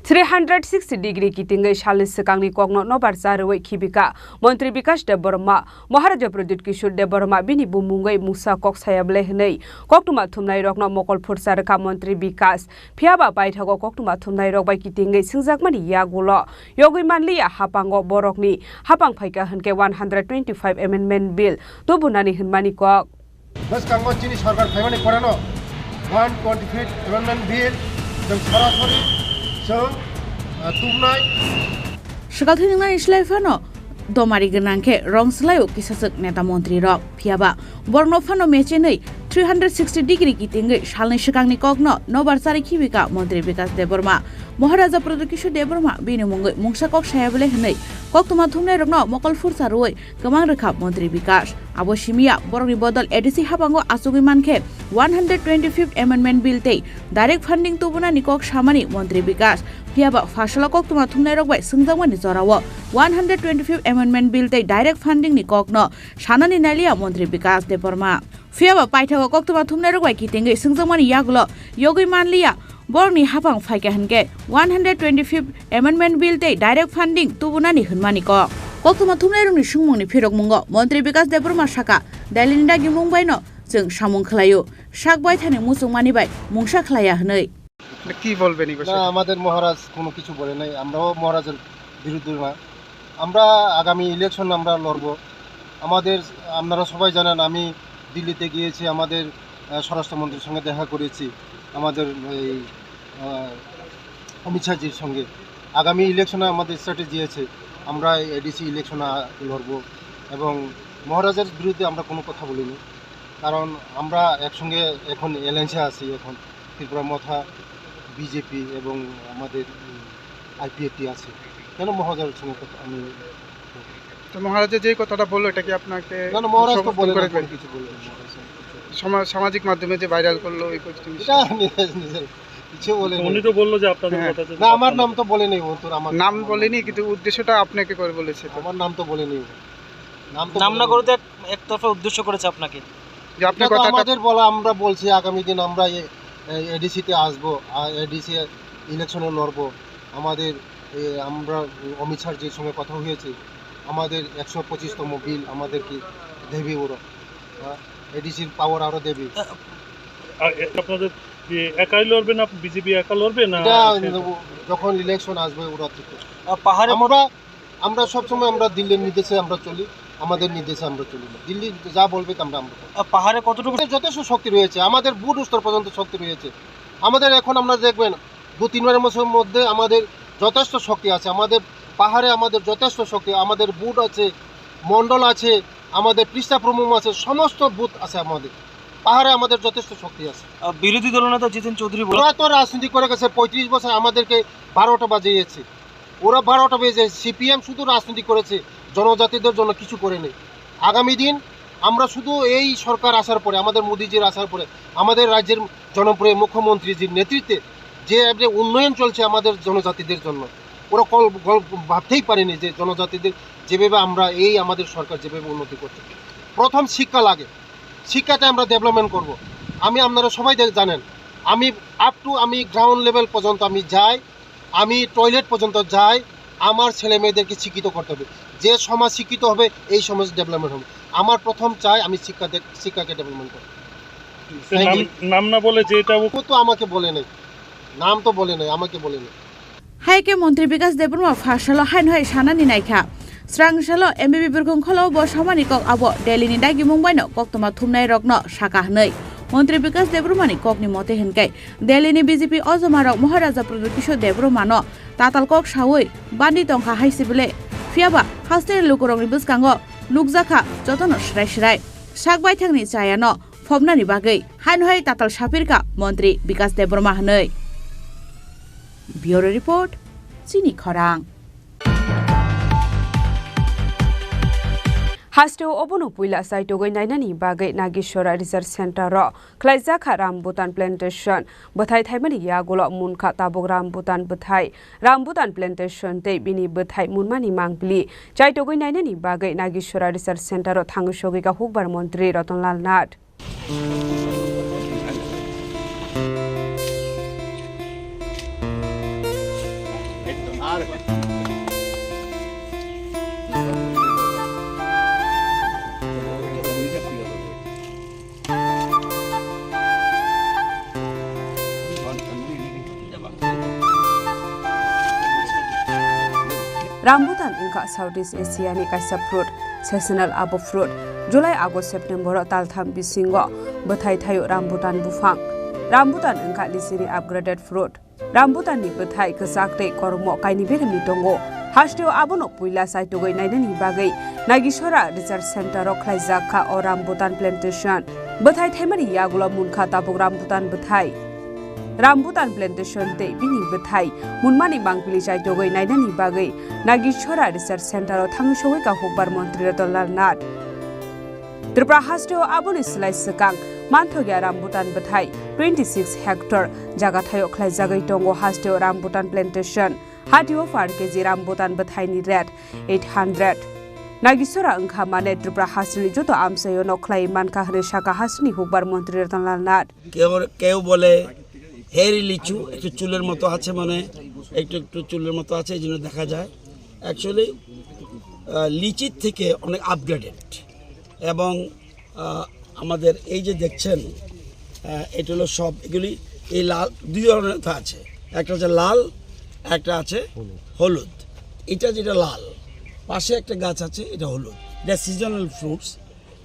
360 degree kitingai shalis sakangni kogno nobar sarwai khibika Mantri Vikas Deborma Maharaja Pradit Kishore Deborma bini bumungai Musa kok sayable hnei koktuma thumnai rokno mokol phursar ka Mantri Vikas phiaba baithago koktuma thumnai rok bai kitingai singjakmani yagulo yogui manliya hapango borokni hapang phaika hanke 125 amendment bill tobunani hinmani kok bas kango chini sarkar phaimani korano 125 amendment bill jang sarasori Shakathina Ishlaifano, Domari Gananke, Rongslayo, Kisasuk Neta Montri Rock, Piaba, Borno Fano Mechenei, 360 degree kiting, Shalni Shakani Kogno, no Barsari Kivika, Montri Vikas Deborma, Maharaja Pradikishu Deborma, Binimung, Mungsakok Shayable Hene, Koktuma Tumne Rogno, Mokal Fursaroi, Kamanga Montri Vikas, Aboshimia, Borni Bodol, Edisi Habango, Asugimanke, 125th Amendment Bill Tay, direct funding to Buna Nikok Shamani, Montri Vikas, Piaba, Fashalakok to Matumnerogway, Sungzawan Zorawa, 125th Amendment Bill Tay, direct funding Nikokno, Shanani Nalia, Montri Vikas Deborma. Fiaba Paita Kokuma Tumnerogway Kiting, Sungzawan Yagulo, Yogi Manlia, Borni Hapang Fikahange, 125th Amendment Bill Tay, direct funding to Bunani Hunmaniko. Kokuma Tumnerung Shumuni Pirogmungo, Montri Vikas Deborma Shaka, Dalinda Gimumbaino, Zung Shamung Klayo, Shak Boy Tani Musung Manibai, Mungsha Klaya Hnei. কি বলবেন না আমাদের মহারাজ কোনো কিছু বলে নাই আমরাও মহারাজের বিরুদ্ধে না আমরা আগামী ইলেকশন আমরা লড়ব আমাদের আপনারা সবাই জানেন আমি দিল্লিতে গিয়েছি আমাদের স্বরাষ্ট্রমন্ত্রীর সঙ্গে দেখা করেছি আমাদের এই অমিত শাহজির সঙ্গে আগামী ইলেকশনে আমাদের স্ট্র্যাটেজি আছে আমরা এডিসি ইলেকশনে লড়ব এবং মহারাজের বিরুদ্ধে আমরা কোনো কথা বলিনি কারণ আমরা একসঙ্গে এখন এলায়েন্সে আছি এখন ত্রিপুরা মথা বিজেপি এবং আমাদের আইপিএফটি আছে কেন মহারাজের সঙ্গে আমি তো মহারাজা যে কথাটা বললো এটা কি আপনাকে না না মহারাজ তো বলে কিছু বলে সামাজিক মাধ্যমে যে ভাইরাল করলো এই কিছু বলে উনি তো বললো যে আপনাদের কথা না আমার নাম তো বলেনি ও তোর আমার নাম বলেনি কিন্তু উদ্দেশ্যটা আপনাকে করে বলেছে আমার নাম তো বলেনি নাম না করতে একতরফা উদ্দেশ্য করেছে আপনাকে যে আপনি কথা আমাদের বলা আমরা বলছি আগামী দিন আমরা এডিসিতে আসবো আর এডিসি ইলেকশনে লড়বো আমাদের আমরা অমিত শাহজির সঙ্গে কথা হয়েছে আমাদের 125তম বিল আমাদেরকে দেবে ওরা এডিসির পাওয়ার আরও দেবে আপনাদের একাই লড়বে না বিজেপি একা লড়বে না যখন ইলেকশন আসবে ওরা থেকে পাহাড়ে আমরা সবসময় আমরা দিল্লির নির্দেশে আমরা চলি আমাদের নির্দেশে আমরা চলি না দিল্লি যা বলবে আমরা পাহাড়ে কতটুকু যথেষ্ট শক্তি রয়েছে আমাদের বুট স্তর পর্যন্ত শক্তি রয়েছে আমাদের এখন আমরা দেখবেন 2-3 মাসের মধ্যে আমাদের যথেষ্ট শক্তি আছে আমাদের পাহাড়ে আমাদের যথেষ্ট শক্তি আমাদের বুট আছে মন্ডল আছে আমাদের পৃষ্ঠা প্রমুখ আছে সমস্ত বুথ আছে আমাদের পাহাড়ে আমাদের যথেষ্ট শক্তি আছে বিরোধী দলনেতা জিতেন চৌধুরী ওরা তো রাজনীতি করে গেছে 35 বছর আমাদেরকে 12টা বাজিয়েছে ওরা 12টা বেজে সিপিএম শুধু রাজনীতি করেছে জনজাতিদের জন্য কিছু করেনি আগামী দিন আমরা শুধু এই সরকার আসার পরে আমাদের মোদিজির আসার পরে আমাদের রাজ্যের জনপ্রিয় মুখ্যমন্ত্রীজির নেতৃত্বে যে উন্নয়ন চলছে আমাদের জনজাতিদের জন্য ওরা ভাবতেই পারেনি যে জনজাতিদের যেভাবে আমরা এই আমাদের সরকার যেভাবে উন্নতি করছে প্রথম শিক্ষা লাগে শিক্ষাতে আমরা ডেভেলপমেন্ট করব আমি আপনারা সবাই জানেন আমি আপ টু আমি গ্রাউন্ড লেভেল পর্যন্ত আমি যাই আমি টয়লেট পর্যন্ত যাই আমার ছেলে মেয়েদেরকে শিক্ষিত করতে হবে যে সমাজ শিক্ষিত হবে এই সমাজ ডেভেলপমেন্ট হবে আমার প্রথম চাই আমি শিক্ষাকে ডেভেলপমেন্ট করব নাম না বলে যে এটা তো আমাকে বলে নেই নাম তো বলে নেই আমাকে বলে নেই হাইকে মন্ত্রী বিকাশ দেববর্মা ফাশালো হাইন হয় সানানি নাইখা স্রাংশালো এমবিবি বিরখংখলো ব সমানি কক আবো দিল্লিনি দাগি মুম্বাইनो कक्तमा थुमनाय रक्न साका हनै मन्त्री विकास देबरुमानि ककनि मते हिनकै दिल्लीनि बीजेपी अजमारक महाराजा प्रदीप किशोर देबरुमानो ताताल कक सावै बान्दी तंखा हाइसिबले फियाबा हास्ते लुकरंनि बुसकांगो लुकजाखा जतन श्राय सागबाय थांनि चायानो फबनानि बागै हानहै ताताल साफिरका मन्त्री विकास देबरुमा हनै ब्यूरो रिपोर्ट चिनी खरां Hasteo obono puila saitogoi nainani bagai Nagishora Research Center ro Klaizakha Rambutan Plantation bathai thaimani yagola munkha tabog Rambutan bathai Rambutan Plantation te bini bathai munmani mangpli chaitogoi nainani bagai Nagishora Research Center ro thangsogi ka hukbar mantri Ratanlal Nath Rambutan engka Southeast Asia ni kaisa fruit seasonal abo fruit July August September taltham bisingo bathai thayo rambutan bufang Rambutan engka lisini upgraded fruit Rambutan ni bathai kesakte kormo kaini bermi tongo Hasteo abono puila saitogoi nainani bagai Nagishora Research Center ro Klaizakha o Rambutan Plantation bathai thaimani yagula munkha tabog Rambutan bathai Rambutan Plantation te bini bathai munmani bangpili chaitogoi nainani bagai Nagishora Research Center o thangshogoi ka hukbar mantri Ratanlal Nath Tripura Hasteo aboni slai sakang manthogya Rambutan bathai 26 hectare jaga thayo khlaijagai tongo Hasteo Rambutan Plantation hatio 4 kg Rambutan bathai ni rate 800 Nagishora engkha mane Tripura Hasteni joto amsayo nokhlai mankha hre shaka hasni hukbar mantri Ratanlal Nath কেউ বলে হেরি লিচু একটু চুলের মতো আছে মানে একটু চুলের মতো আছে এই জন্য দেখা যায় অ্যাকচুয়ালি লিচির থেকে অনেক আপগ্রেডেড এবং আমাদের এই যে দেখছেন এটা হলো সব এগুলি এই লাল দুই ধরনের আছে একটা হচ্ছে লাল একটা আছে হলুদ এটা যেটা লাল পাশে একটা গাছ আছে এটা হলুদ এটা সিজনাল ফ্রুটস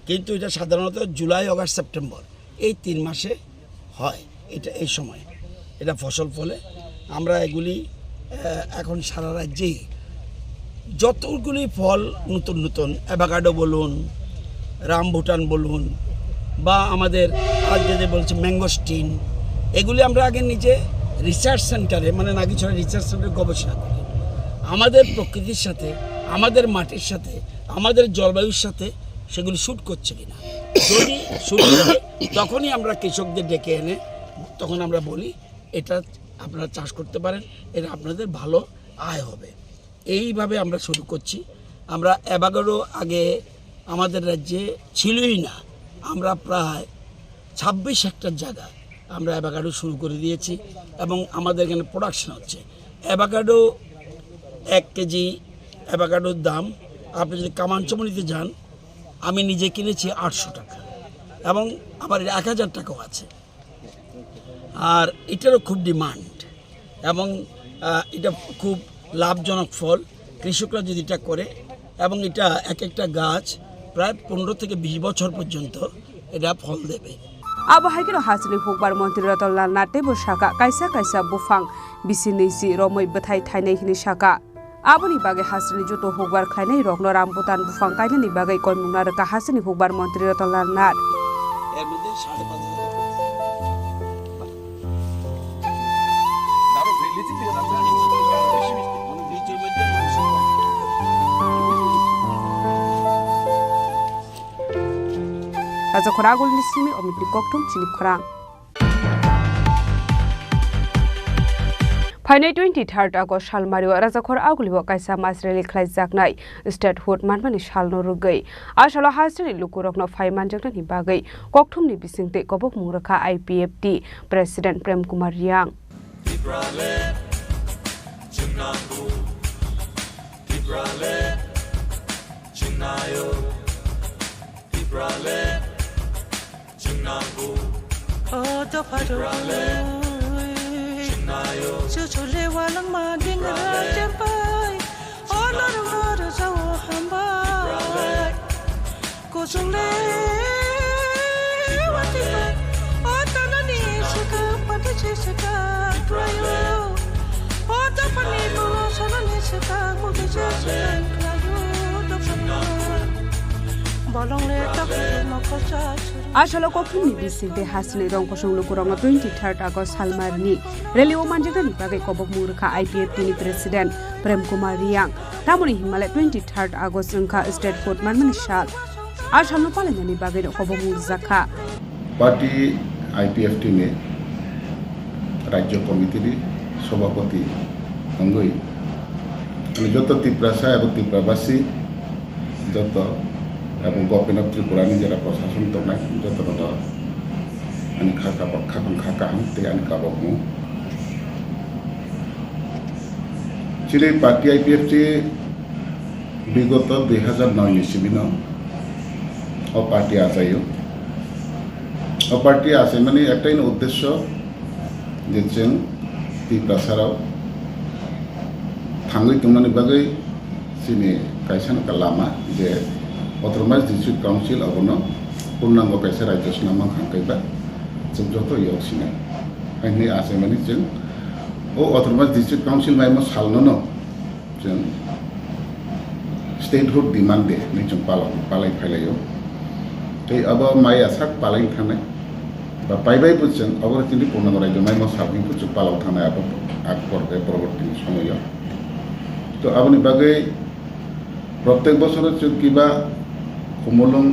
কিন্তু এটা সাধারণত জুলাই অগাস্ট সেপ্টেম্বর এই 3 মাসে হয় এটা এই সময় এটা ফসল ফলে আমরা এগুলি এখন সারা রাজ্যে যতগুলি ফল নতুন নতুন অ্যাভোকাডো বলুন রামবুটান বলুন বা আমাদের আজকে যে বলছে ম্যাঙ্গোস্টিন এগুলি আমরা আগে নিজে রিসার্চ সেন্টারে মানে নাগিছড়া রিসার্চ সেন্টারে গবেষণা করি আমাদের প্রকৃতির সাথে আমাদের মাটির সাথে আমাদের জলবায়ুর সাথে সেগুলি শ্যুট করছে কিনা যদি শ্যুট করে তখনই আমরা কৃষকদের ডেকে এনে তখন আমরা বলি এটা আপনারা চাষ করতে পারেন এটা আপনাদের ভালো আয় হবে এইভাবে আমরা শুরু করছি আমরা অ্যাভোকাডো আগে আমাদের রাজ্যে ছিলই না আমরা প্রায় 26 হেক্টর জায়গা আমরা অ্যাভোকাডো শুরু করে দিয়েছি এবং আমাদের এখানে প্রোডাকশন হচ্ছে অ্যাভোকাডো 1 কেজি অ্যাভোকাডোর দাম আপনি যদি কামানচমনিতে যান আমি নিজে কিনেছি 800 টাকা এবং আবার 1000 টাকাও আছে আর এটারও খুব ডিমান্ড এবং এটা খুব লাভজনক ফল কৃষকরা যদি এটা করে এবং এটা এক একটা গাছ প্রায় 15 থেকে 20 বছর পর্যন্ত এটা ফল দেবে Abahagiro hasni hukbar mantri Ratanlal Nath bo shaka kaisa bufang bisinisi romoi bathai thainai hini shaka aboni bage hasni joto hukbar khainai rokno Rambutan bufang kainani bage kolmungna raka hasni hukbar mantri Ratanlal Nath এর মধ্যে 5.5 Raja Khoragul nisimi omipli koktum Chini Khorang Phainai 23 August salmario Raja Khoragul bo kaisa masreli khlaijaknai statehood manmani salno rugai asalo hasni lukurokno phaimanjakni bagai kokthumni bisingte kobok mungrakha IPFT President Prem Kumar Riang Bolong le tak Asalo kokini bising de hasne rong kosong lukurong 23 August halmarni rally o manjita ni bagai kobok murka IPFT ni President Prem Kumar Riang tamuni himale 23 August engka state court manmani shal asalo palanya ni bagai kobok murzaka party IPFT নে রাজ্য কমিটির সভাপতি অঙ্গই যত ত্রিপুরাসা এবং ত্রিপুরাবাসী যত এবং government of ত্রিপুরানি যারা প্রশাসন দনায় যত আমি খাকা হামতে আমি কাবকমু চিনি পার্টি আইপিএফটি বিগত 2009 ইসিবিন ও পার্টি আজাইও পার্টি আছে মানে একটাই উদ্দেশ্য যে जों ত্রিপুরাসারাव थाङै थांनानै बागै जोंनि गायसन लामा जे अट'न'मास डिस्ट्रिक्ट काउन्सिल अबनो पूर्णांग कायसा राज्य सिनामा खांखैबा जों जत इयावसिना आंनि आसे माने जों ओ अट'न'मास डिस्ट्रिक्ट काउन्सिल माइमो सालनो जों स्टेटहुड डिमान्ड दे नै जों पालाय फायलायो तै अब माइ आसाक पालाय थानाय बा पाइबाय बुझों अब जोंनि पूर्णांग राज्य माइमो साबनिखौ जों पालाव थानाय अब आगपर परवर्ती समयाव तो आपनि बागै प्रत्येक बছর जों किबा कमलम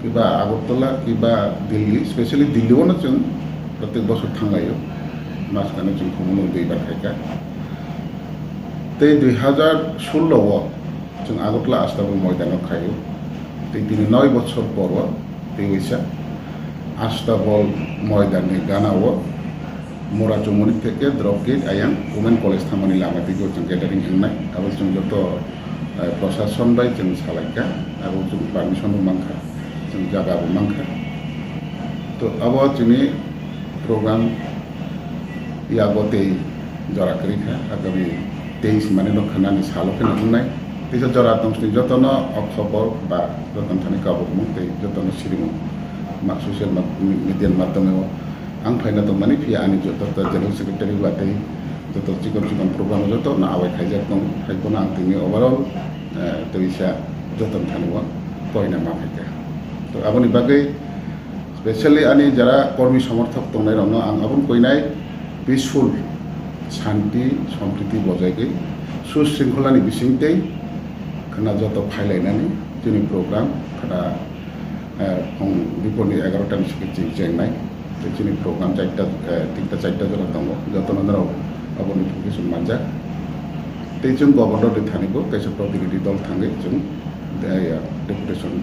किबा आगरतला किबा दिल्ली स्पेशली दिल्लीआवनो जों प्रत्येक बছর थांलायो मासखाने जों कमलम दैबार खायका तै 2016 आव जों आगरतला आस्ताबल मयदानाव खायो तै 9 বছর পর तै वैसा आस्ताबल मयदाननि गानाव मोरा चौमनी থেকে द्रपगेट आयां वुमेन कलेज थामानि लामा दिगो जों गेदारिं थांनाय आरो जों जत प्रशासन बाय जों सालायका आरो जों पारमिशन मांखा जों जागाबो मांखा तो अब जोंनि प्रोग्राम यागते जराकरिखा आगामी 23 माने नखानानि सालके नहुनाय तेजा जरा तंसनि जतन अक्टोबर बा जतन थानि काबुमु ते जतन सिरिमु मा सोशल मीडिया माध्यमेव आं फाइना दं माने फि आनि जत जनरल सेक्रेटारि बातै जत चिकन प्रोग्राम जत ना आवाय खायजा दं खायबोना आं तिनि ओवरऑल तैसा जतन थानिवा पयना मा फायका तो आबनि बागै स्पेशली आनि जरा कर्मी समर्थक दंनाय रनो आं आबुन कइनाय पिसफुल शान्ति सम्प्रीति बजायगै सुशृंखलानि बिसिंतै खना जत फायलायनानै जोंनि प्रोग्राम खना बिपरनि 11टानि सिकित्सा जेंनाय जोंनि प्रोग्राम 3टा जरा दङ जतनराव आबनि फोकेसन मानजा तै जों गभर्नर दे थानिबो कैसे प्रतिनिधि दल थाङै जों डेपुटेशन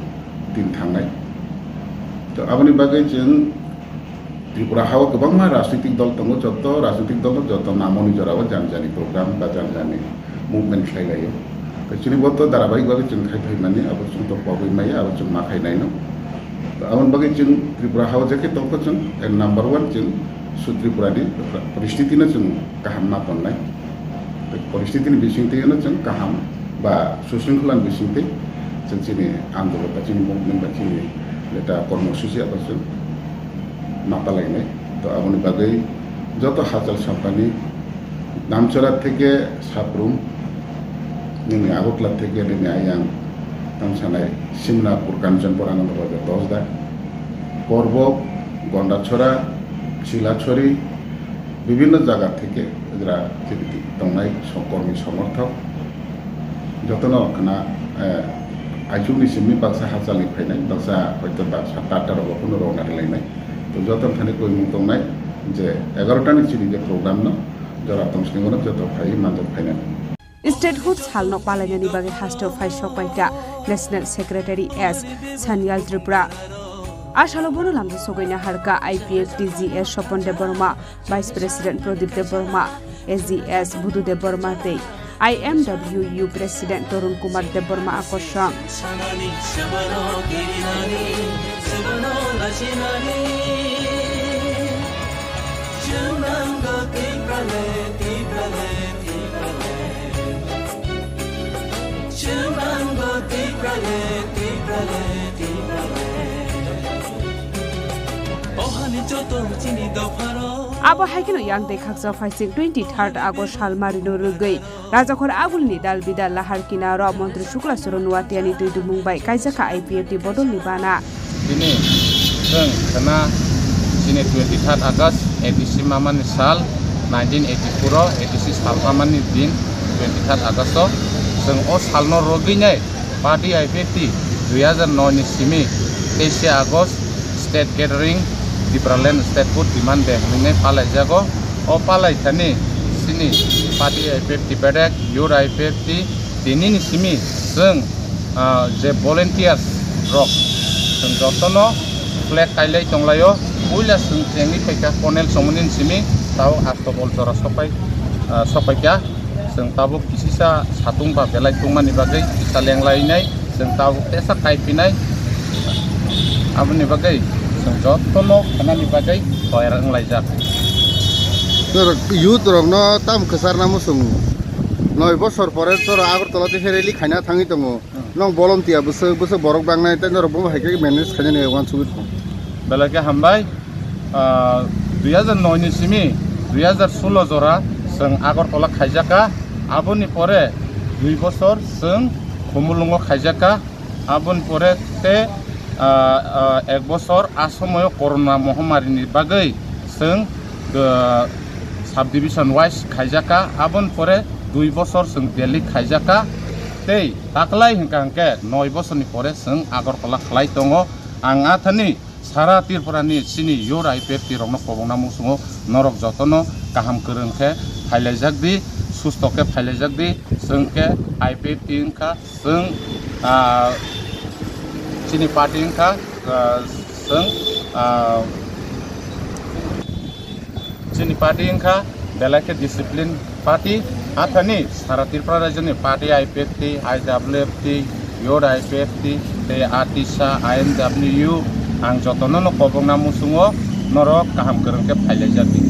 टीम थांनाय तो आबनि बागै जों त्रिपुरा हाव गोबां राजनीतिक दल दङ जत राजनीतिक दल जत नामनि जराव जानजानि प्रोग्राम बा जानजानि मुभमेन्ट खायलायो कैसे बत धाराबाहिक बागै जों खायफैनानै आबो जों तो पाबै माय आबो जों माखायनायनो आमन बागै जों त्रिपुरा हाव जेके तंको जों नम्बर 1 जों सुत्रिपुरानि परिस्थितिनो जों गाहाम मापनाय परिस्थितिनि बिसिंथैनो जों गाहाम बा सुशृंखलानि बिसिंथै जों जोंनि आन्दोलन बा जोंनि मुभमेन्ट बा जोंनि लेटा कर्मसूचि आबो जों मापालायनाय तो आमन बागै जत हाजाल साफानि नामचरा থেকে साप्रुम जोंनि आगरतला থেকে दिनै आयां तामसानाय सिमनापुर कांचनपुर आनंद बाजार 10 दा पर्वक गंडाछड़ा शिलाछड़ी विभिन्न जगह থেকে এরা যেটি দংনাই কর্মী সমর্থক যতন খানা आइजौनि सिमनि बाक्सा हाजालनि फैनाय बाक्सा हयতো 7-8 रबखौनो रौनानै लायनाय तो जतन थानि कोइ मुं दंनाय जे 11टानि सिरि जे प्रोग्राम न जरा तंसनिगोन जत फाय मानजक फायनाय स्टेटहुड सालनो पालायनायनि बागै हास्टो फाइसक बायटा नेशनल सेक्रेटारि एस सानियाल त्रिपुरा आसालो बनो लामजो सगैना हारका IPF DGS Swapan Dev Barma vice president Pradip Dev Barma SGS Budhu Dev Barma ते आईएमडब्ल्यूयू प्रेसिडेंट तरुण कुमार देव बर्मा आकर्षण Abo haikino yang dekhaksa faising 23 August halmarino rugai rajakhor agulni dal bidal lahar kinara mantri shukla soro nuatiani tuidu mumbai kaijaka IPFT bodol ni bana ini जों kena Chini 23ndAugust edisi mamani sal 1984 edisi sal mamani din 23ndAugust जों o salno roginai party IPT 2009 ni simi 23 state gathering Tripura state food demand bank ni palai jago o palai thani sini party IPT bedek your IPT dini ni simi जों je volunteers rock जों jotono flag kailai tonglayo uila जों jengni paika panel somonin simi tau astobol jora sopaikya जों tabu kisisa satung ba belai tungmani bagai bisa lenglainai जों tabu tesa kaipinai abni bagai जों jotono kanani bagai toerang laijak youth rok no tam khasarna musung 9 বছর পরে তোর আগরতলাতে ফেরেলি খাইনা থাঙি দङ নং volunteer বসে বরক বাংনাই তাই নর বম হাইকে ম্যানেজ খাইনে ওয়ান সুবিত बेलाके हामबाय 2009 नि सिमी 2016 जरा जों आगरतला खाइजाका आबोनि परे 2 बছर जों खुमुलुंग खाइजाका आबोनि परे ते 1 बছर आसमय कोरोना महामारीनि बागै जों साब डिविजन वाइज खाइजाका आबोनि परे 2 बছर जों दिल्ली खाइजाका ते दाखलाय हिंकांके 9 बছरनि परे जों आगरतला खालाय दङ आं आथानि सारा त्रिपुरानि सिनि योर IPFT रंनो कबंना मुसुङो नरक जतनो गाहाम गोरोंखे फायलायजाकदि सुस्थके फायलायजाकदि जोंके IPFT इंखा जों सिनि पार्टी इंखा जों सिनि पार्टी इंखा बेलाके डिसिप्लिन पार्टी आथानि सारा त्रिपुरा राज्यनि पार्टी IPFT IWFT योर IPFT ते आतिसा INWU आं जतनो न कबंना मुसुङो नरक गाहाम गोरोंखे फायलायजाकदि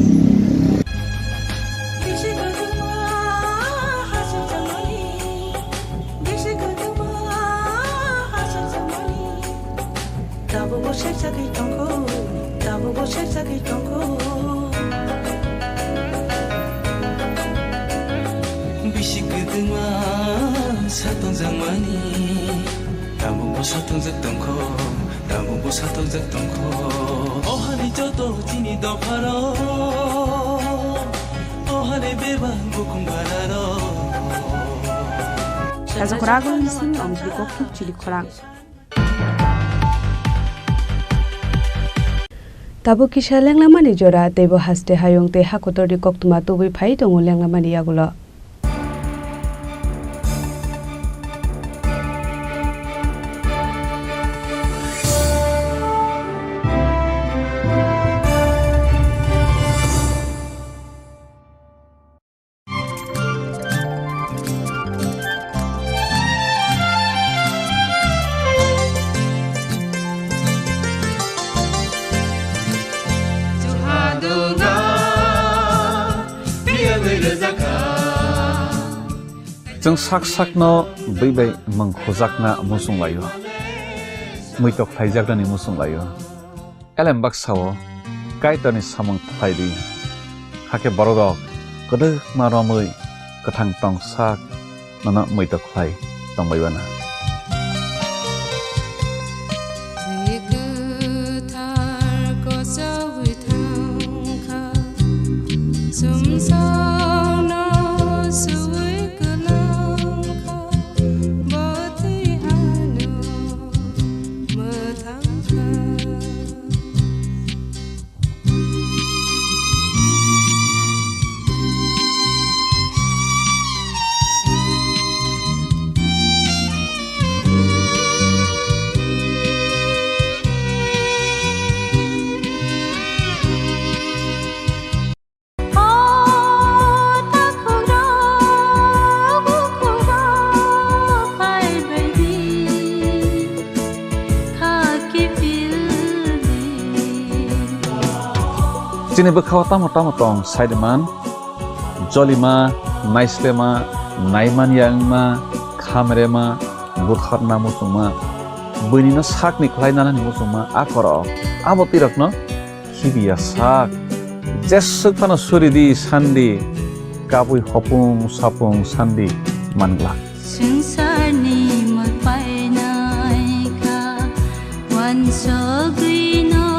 Chini Khorang Chini Khorang Tabu kisha lenglamani jora tebo haste hayong te hakotori koktuma tobi phai tongo lenglamani yagulo जों साक-साकनो बैबाय मंखोजाकना मुसुं लायो मैतक थाइजाकदानि मुसुं लायो एलेमबाक सावो काइतानि सामं थाइदि हाके बरदक गोदो मारमै गोथां टं साक नना मैतक Thai दंबायबाना Chini bekhawa tamo tong saideman jolima naislema naiman yangma khamrema bukharna musuma bunina sakni khlainana ni musuma akoro abotirakno khibiya sak jesuk pano suridi sandi kabui hopung sapung sandi mangla Sengsarni mapainai ka wan sogino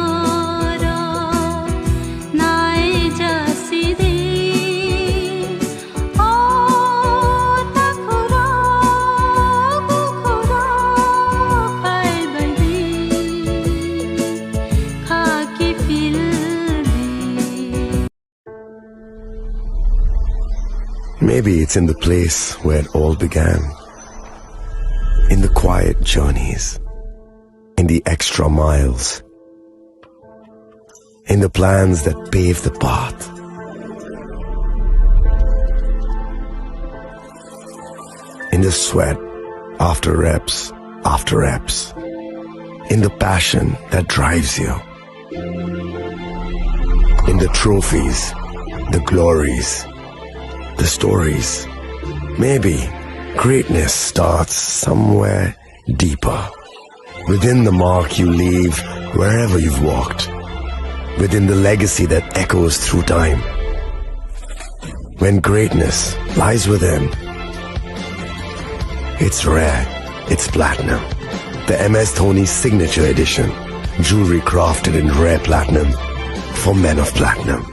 Maybe it's in the place where it all began. In the quiet journeys. In the extra miles. In the plans that pave the path. In the sweat after reps. In the passion that drives you. In the trophies, the glories, the stories. Maybe greatness starts somewhere deeper. Within the mark you leave wherever you've walked. Within the legacy that echoes through time. When greatness lies within, it's rare, it's platinum. The MS Dhoni Signature Edition. Jewelry crafted in rare platinum for men of platinum.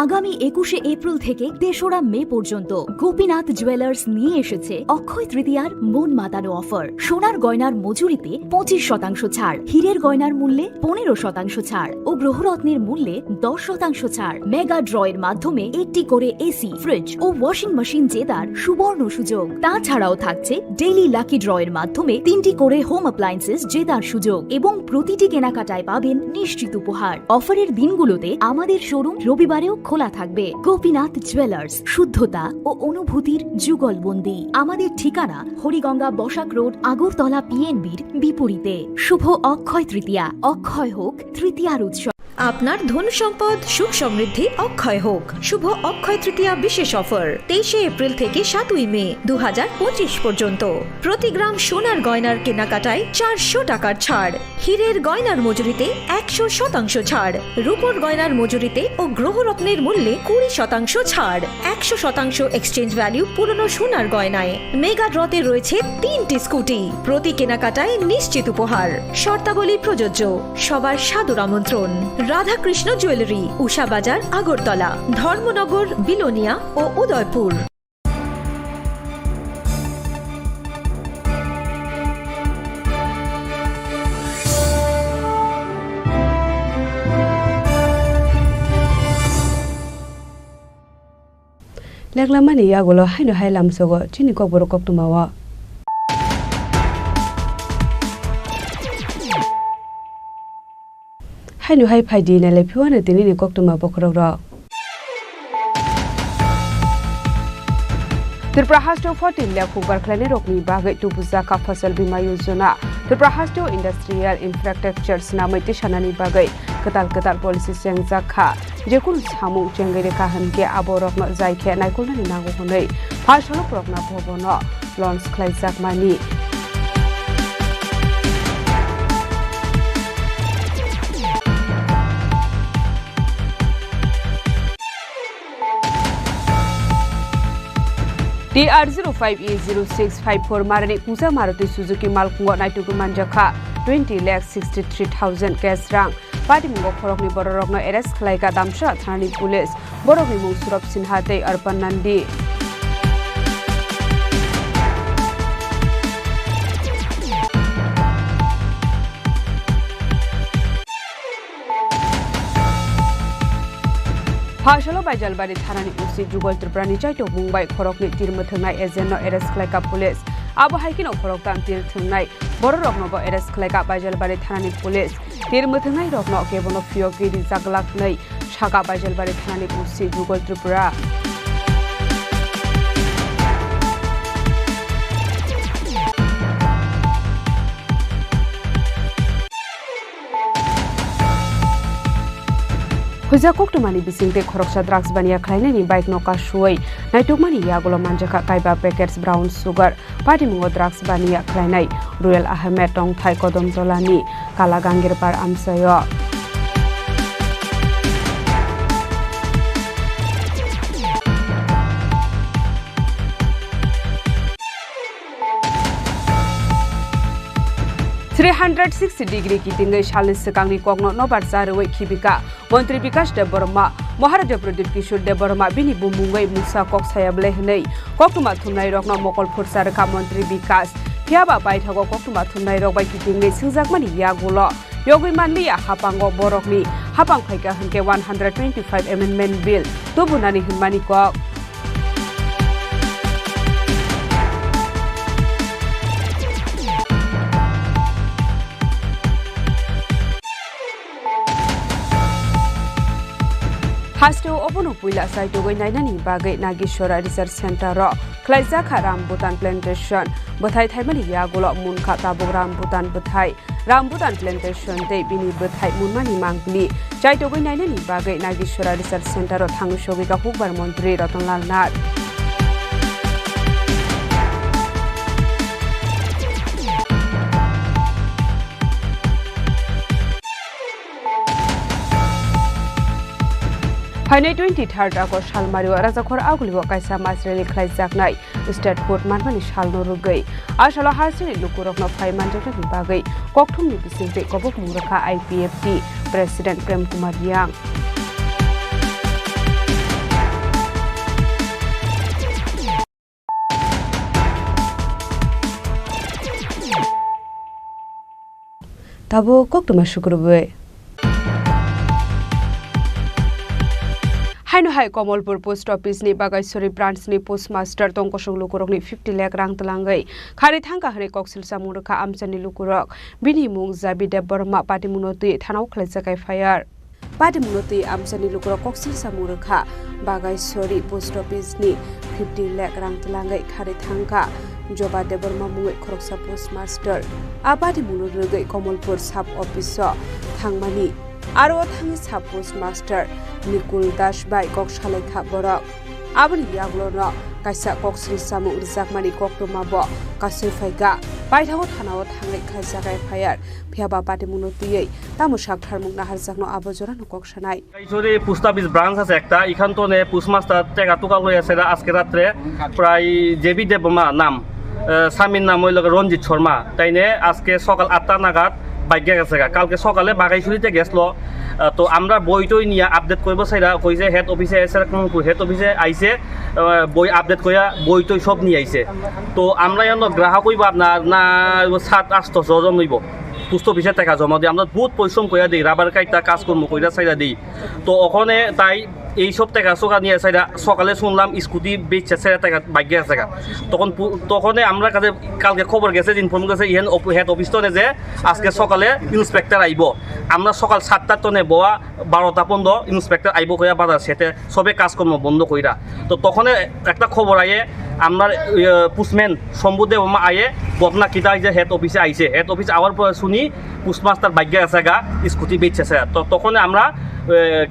আগামী 21শে April থেকে 3রা মে পর্যন্ত Gopinath jewellers নিয়ে এসেছে অক্ষয় তৃতীয়ার মন মাতানো offer. সোনার গয়নার মজুরিতে 25% ছাড়, হীরের গয়নার মূল্যে 15% ছাড় ও গ্রহরত্নের মূল্যে 10% ছাড়। মেগা ড্রয়ের মাধ্যমে একটি করে এসি, ফ্রিজ ও ওয়াশিং মেশিন জেতার সুবর্ণ সুযোগ। তাছাড়াও থাকছে ডেইলি লাকি ড্রয়ের মাধ্যমে 3টি করে হোম অ্যাপ্লায়েন্সেস জেতার সুযোগ এবং প্রতিটি কেনাকাটায় পাবেন নিশ্চিত উপহার। অফারের দিনগুলোতে আমাদের শোরুম রবিবারেও খোলা থাকবে। গোপীনাথ জুয়েলার্স, শুদ্ধতা ও অনুভূতির যুগলবন্দি। আমাদের ঠিকানা হরিগঙ্গা বসাক রোড, আগরতলা পিএনবির বিপরীতে। শুভ অক্ষয় তৃতীয়া, অক্ষয় হোক তৃতীয়ার উৎসব। আপনার ধন সম্পদ সুখ সমৃদ্ধি অক্ষয় হোক। শুভ অক্ষয় তৃতীয়া বিশেষ অফার 23শে এপ্রিল থেকে 7ই মে 2025 পর্যন্ত। প্রতি গ্রাম সোনার গয়নার কেনাকাটায় 400 টাকার ছাড়, হীরের গয়নার মজুরিতে 100% ছাড়, রূপোর গয়নার মজুরিতে ও গ্রহরত্নের মূল্যে 20% ছাড়, 100% এক্সচেঞ্জ ভ্যালু পুরনো সোনার গয়নায়। মেগা ড্রতে রয়েছে 3টি স্কুটি, প্রতি কেনাকাটায় নিশ্চিত উপহার। শর্তাবলী প্রযোজ্য। সবার সাদর আমন্ত্রণ। রাধাকৃষ্ণ জুয়েলারি, উষা বাজার, আগরতলা, ধর্মনগর, বিলোনিয়া ও উদয়পুর। লেগলামানি ইয়াগুলো হাইনো হাইলাম সগো চিনি ককবরক কক্তমাওয়া। হাইনো হাই ফাইদি নালে ফিওয়ানে দিনিনি কক্তমা বখরক র। त्रिपुरा हास्टो 14 लाख हुबर खलाने रोकनी बागै टुबुजा का फसल बीमा योजना त्रिपुरा हास्टो इंडस्ट्रियल इंफ्रास्ट्रक्चर्स नामैते सानानि बागै कताल पॉलिसी सेंजा खा जेकुन सामु चेंगरे काहन के आबरक न जायखे नायकुलनानि नागो हनै फासलो प्रगना भवन लॉन्च खलाइजाक मानि। TR05E0654 Marani Pusa Maruti Suzuki Malkungo Naitugu Manjaka 20,63,000 cash rang. Party Mungo Korokni Borokno Eres Klaika Damsha Thani Police Borokni Mung Surab Sinhate Arpan Nandi. Hashalo by Jalbari Thanani Usi Jugol Tripura Chaito Mumbai Korokni Tirmathunai Ezeno Eres Klaika Police Abu Hiking of Koroktan Tirthunai Borokno Eres Klaika by Jalbari Thanani Police Tirmathunai Rokno Kebono Fioki Zaglaknai Shaka by Jalbari Thanani Usi Jugol Tripura. Huja koktumani bisingte khoroksa drugs bania khlainani bike noka shuai naitukmani yagulo manjaka kaiba packets brown sugar party mungo drugs bania khlainai Royal Ahmed tong thai kodom tolani kala gangir par amsayo. $360 kitingai shalis sekangni kokno nobar zarwe khibika Mantri Vikas Deborma Maharaja Pradeep Kishore Deborma bini bumungai musa kok sayable hnei koktuma thunai rokno mokol fursar ka Mantri Vikas phiaba bai thago koktuma thunai rok bai kitingai singjakmani yagulo yogui manli hapango borokni hapang khaika hanke 125 amendment bill tobunani hinmani kok Hasteo opono puila saito goi nainani bagai Nagishora Research Center ro Klaija Kharam Bhutan Plantation Bathai Thaimani Yagulo Munka Tabog Rambutan Bathai Rambutan Plantation te bini Bathai Munmani Mangli Chaito goi nainani bagai Nagishora Research Center ro Thangushogi ka Hukbar Montri Ratonlal Nath Hainai 23rd August Shalmario Rajakhor Agulibo Kaisa Masreli Klaijaknai State Court Manmani Shalno Rugai Ashala Hasini Lukurokno Phaimanjak Bagai Kokthumni Bisingte Kobok Muraka IPFT President Prem Kumar Yang Tabo Koktuma Shukurube Haino Hai Komolpur Post Office ni Bagaisori branch ni postmaster Tongkosong Lukurok ni 50 lakh rang telangai khari thangka hare koksil samurka amchani Lukurok bini mung Zabi de Burma Pati Munoti Thanau Khlaijakai fire Pati Munoti amchani Lukurok koksil samurka Bagaisori Post Office ni 50 lakh rang telangai khari thangka Joba de Burma mungoi khoroksa postmaster Apati Munoti Komolpur sub office thangmani Aro thangi sub postmaster Nikul Das bai kok shalai kha borok abani yaglono kaisa koksil samu urjakmani koktoma bo kasui phaiga baithago thanao thangai khajagai phayar phiaba pati munotiyei tamusak tharmuk na harjakno abojora no koksanai কাইছরে post office branch আছে একটা এখানতনে postmaster টেকা টুকা লই আছে আজকে রাতে প্রায় জেবি দেবমা নাম সামিন নাম হইল রঞ্জিত শর্মা তাইনে আজকে সকাল 8টা নাগাদ বাইকে গেছে কালকে সকালে বাগাইছড়িতে গেছিল তো আমরা বইটই নিয়ে আপডেট করব চাইরা কইছে হেড অফিসে এসে হেড অফিসে আইছে বই আপডেট কইয়া বইটই সব নিয়ে আইছে তো আমরা এন গ্রাহক হইব আপনার না 7-8 জন হইব পোস্ট অফিসে টাকা জমা দিই আমরা বহুত পরিশ্রম কইরা দিই রাবার কাইটা কাজকর্ম কইরা চাইরা দিই তো ওখানে তাই এই সব টাকা সোকা নিয়ে চাইরা সকালে শুনলাম স্কুটি বেচছে চাইরা টাকা বাইকে আছে তখন আমরা কাছে কালকে খবর গেছে ইনফর্ম গেছে ইহেন হেড অফিস টনে যে আজকে সকালে ইন্সপেক্টর আইব আমরা সকাল 7টার টনে বোয়া 12টা 15 ইন্সপেক্টর আইব কইয়া বাজার সেতে সবে কাজকর্ম বন্ধ কইরা তো তখন একটা খবর আয়ে আমরা পুস্টম্যান শম্ভুদেব আয়ে বদনা কিতা যে হেড অফিসে আইছে হেড অফিস আওয়ার পর শুনি পোস্টমাস্টার বাইকে আছে স্কুটি বেচছে তো তখন আমরা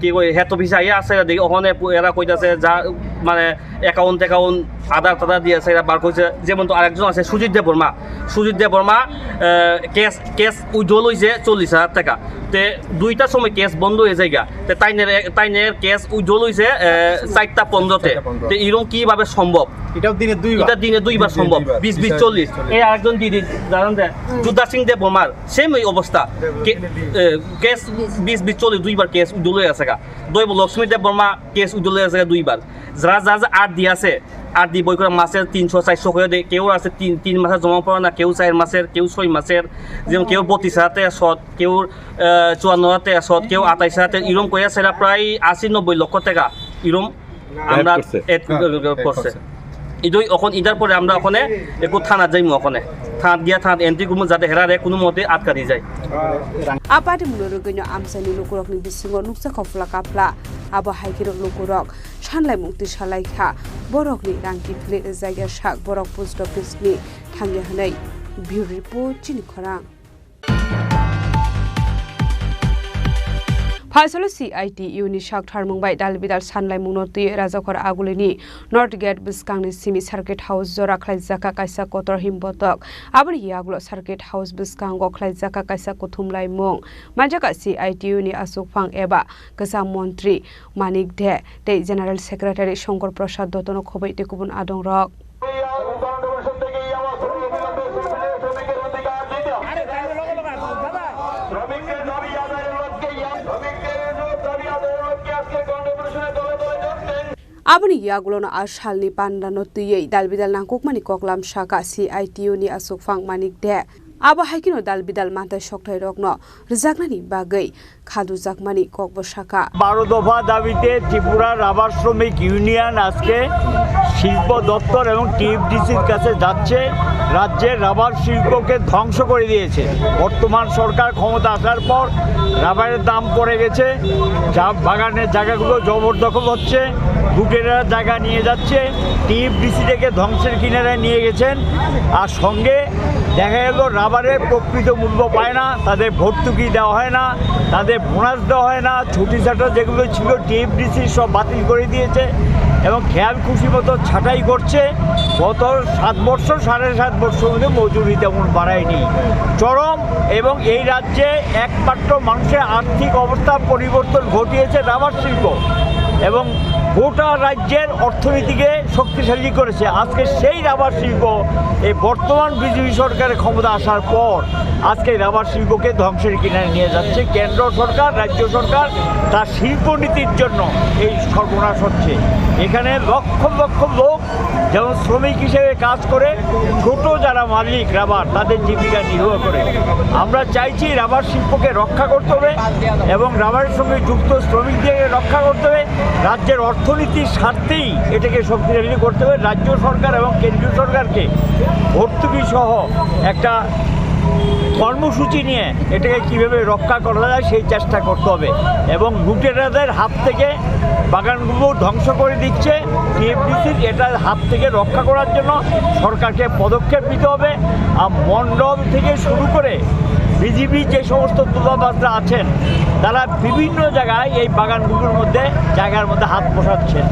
কি কই হেড অফিসে আইয়া আছে দেখি ওখানে এরা কইতাছে যা মানে অ্যাকাউন্ট আধার টাধার দিয়ে আছে এরা বার কইছে যেমন তো আরেকজন আছে সুজিত দেব বর্মা কেস উইড্রল হইছে 40,000 টাকা তে 2টার সময় কেস বন্ধ হয়ে যায় তে তাইনের কেস উইড্রল হইছে 4টা 15তে তে এরকম কিভাবে সম্ভব এটাও দিনে দুইবার সম্ভব 20-40 এই আরেকজন দিদি জানেন যে যুদ্ধা সিং দেব বর্মার সেম অবস্থা কেস 20-40 দুইবার কেস উইড্রল হয়ে আছে দৈব লক্ষ্মী দেব বর্মা কেস উইড্রল হয়ে আছে দুইবার যারা আট দিয়ে আছে আর দি বই করে মাসের 300-400 করে দেয় কেউ আছে 3 মাসের জমা পড়া না কেউ 4 মাসের কেউ 6 মাসের যেমন কেউ 32,000 শত কেউ 54,000 শত কেউ 28,000 এরকম করে সেটা প্রায় 80-90 লক্ষ টাকা এরকম আমরা করছে ইদই এখন ইদার পরে আমরা ওখানে একটু থানা যাইমু ওখানে থানা গিয়া থানা এন্ট্রি করবো যাতে হেরারে কোনো মতে আটকা দিয়ে যায় আপাটি মুলুরগৈনো আমসানি লুকুরকনি বিসিঙ্গ নুকসা খফলা কাফলা আবো হাইকিরক লুকুরক সানলাই মুক্তি সালাইখা বরকনি রাংকি ফ্লে জায়গা শাক বরক পোস্ট অফিসনি थांगे हनै ब्यूरो रिपोर्ट चिनी खरां फाइसलो CITU नि साकथार मुंबाई दालबिदाल सानलाय मुनति राजाखर आगुलिनि नर्थ गेट बिस्कांनि सिमि सार्किट हाउस जरा खलाइजाका कायसा कतर हिमबतक आबनि यागुलो सार्किट हाउस बिस्कांगो खलाइजाका कायसा कुथुमलाय मुं मानजाका CITU नि आसुकफां एबा गोसा मन्त्रि मानिक दे दै जेनारेल सेक्रेटारि शंकर प्रसाद दत्तनो खबै दै गुबुन आदं रक Abani yagulono ashalni pandano tuyei dalbidal nangkukmani koklam shaka CITU ni asukfang manik de abo haikino dal bidal mantai sokthai rokno rijaknani bagui khadu jakmani kokbo shaka 12 দফা দাবিতে ত্রিপুরা রাবার শ্রমিক ইউনিয়ন আজকে শিল্প দপ্তর এবং টিএফডিসির কাছে যাচ্ছে। রাজ্যের রাবার শিল্পকে ধ্বংস করে দিয়েছে। বর্তমান সরকার ক্ষমতা আসার পর রাবারের দাম পড়ে গেছে, চা বাগানের জায়গাগুলো জবরদখল হচ্ছে, লুটেরা জায়গা নিয়ে যাচ্ছে, টিএফডিসি থেকে ধ্বংসের কিনারায় নিয়ে গেছেন। আর সঙ্গে দেখা গেল রাবারের প্রকৃত মূল্য পায় না, তাদের ভর্তুকি দেওয়া হয় না, তাদের বোনাস দেওয়া হয় না, ছুটি ছাটা যেগুলো ছিল টিএফডিসি সব বাতিল করে দিয়েছে এবং খেয়াল খুশি মতো ছাঁটাই করছে। গত 7 বছর 7.5 বছর মধ্যে মজুরি তেমন বাড়ায়নি। চরম এবং এই রাজ্যে একমাত্র মানুষের আর্থিক অবস্থা পরিবর্তন ঘটিয়েছে রাবার শিল্প এবং গোটা রাজ্যের অর্থনীতিকে শক্তিশালী করেছে। আজকে সেই রাবার শিল্প এই বর্তমান বিজেপি সরকারের ক্ষমতা আসার পর আজকে রাবার শিল্পকে ধ্বংসের কিনারে নিয়ে যাচ্ছে। কেন্দ্র সরকার, রাজ্য সরকার তার শিল্পনীতির জন্য এই সর্বনাশ হচ্ছে। এখানে লক্ষ লক্ষ লোক যেমন শ্রমিক হিসেবে কাজ করে, ছোট যারা মালিক রাবার তাদের জীবিকা নির্বাহ করে। আমরা চাইছি রাবার শিল্পকে রক্ষা করতে হবে এবং রাবারের সঙ্গে যুক্ত শ্রমিকদেরকে রক্ষা করতে হবে। রাজ্যের অর্থনীতির স্বার্থেই এটাকে শক্তিশালী করতে হবে। রাজ্য সরকার এবং কেন্দ্রীয় সরকারকে ভর্তুকি সহ একটা কর্মসূচি নিয়ে এটাকে কীভাবে রক্ষা করা যায় সেই চেষ্টা করতে হবে এবং লুটেরাদের হাত থেকে বাগানগুলো ধ্বংস করে দিচ্ছে টিএফডিসির, এটার হাত থেকে রক্ষা করার জন্য সরকারকে পদক্ষেপ নিতে হবে। আর মণ্ডল থেকে শুরু করে বিজেপি যে সমস্ত দূতাবাসরা আছেন তারা বিভিন্ন জায়গায় এই বাগানগুলোর মধ্যে জায়গার মধ্যে হাত বসাচ্ছেন।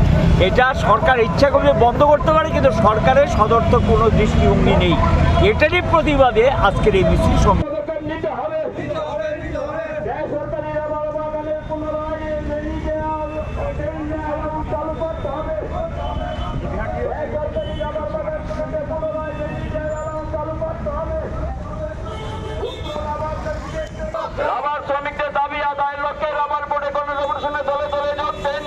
এটা সরকার ইচ্ছা করলে বন্ধ করতে পারে, কিন্তু সরকারের সদর্থক কোনো দৃষ্টিভঙ্গি নেই। এটারই প্রতিবাদে আজকের এই মিছিল সমাবেশ। রাবার শ্রমিকদের দাবি আদায়ের লক্ষ্যে রাবার বোর্ডে গণডেপুটেশনে দলে দলে যোগ দেন।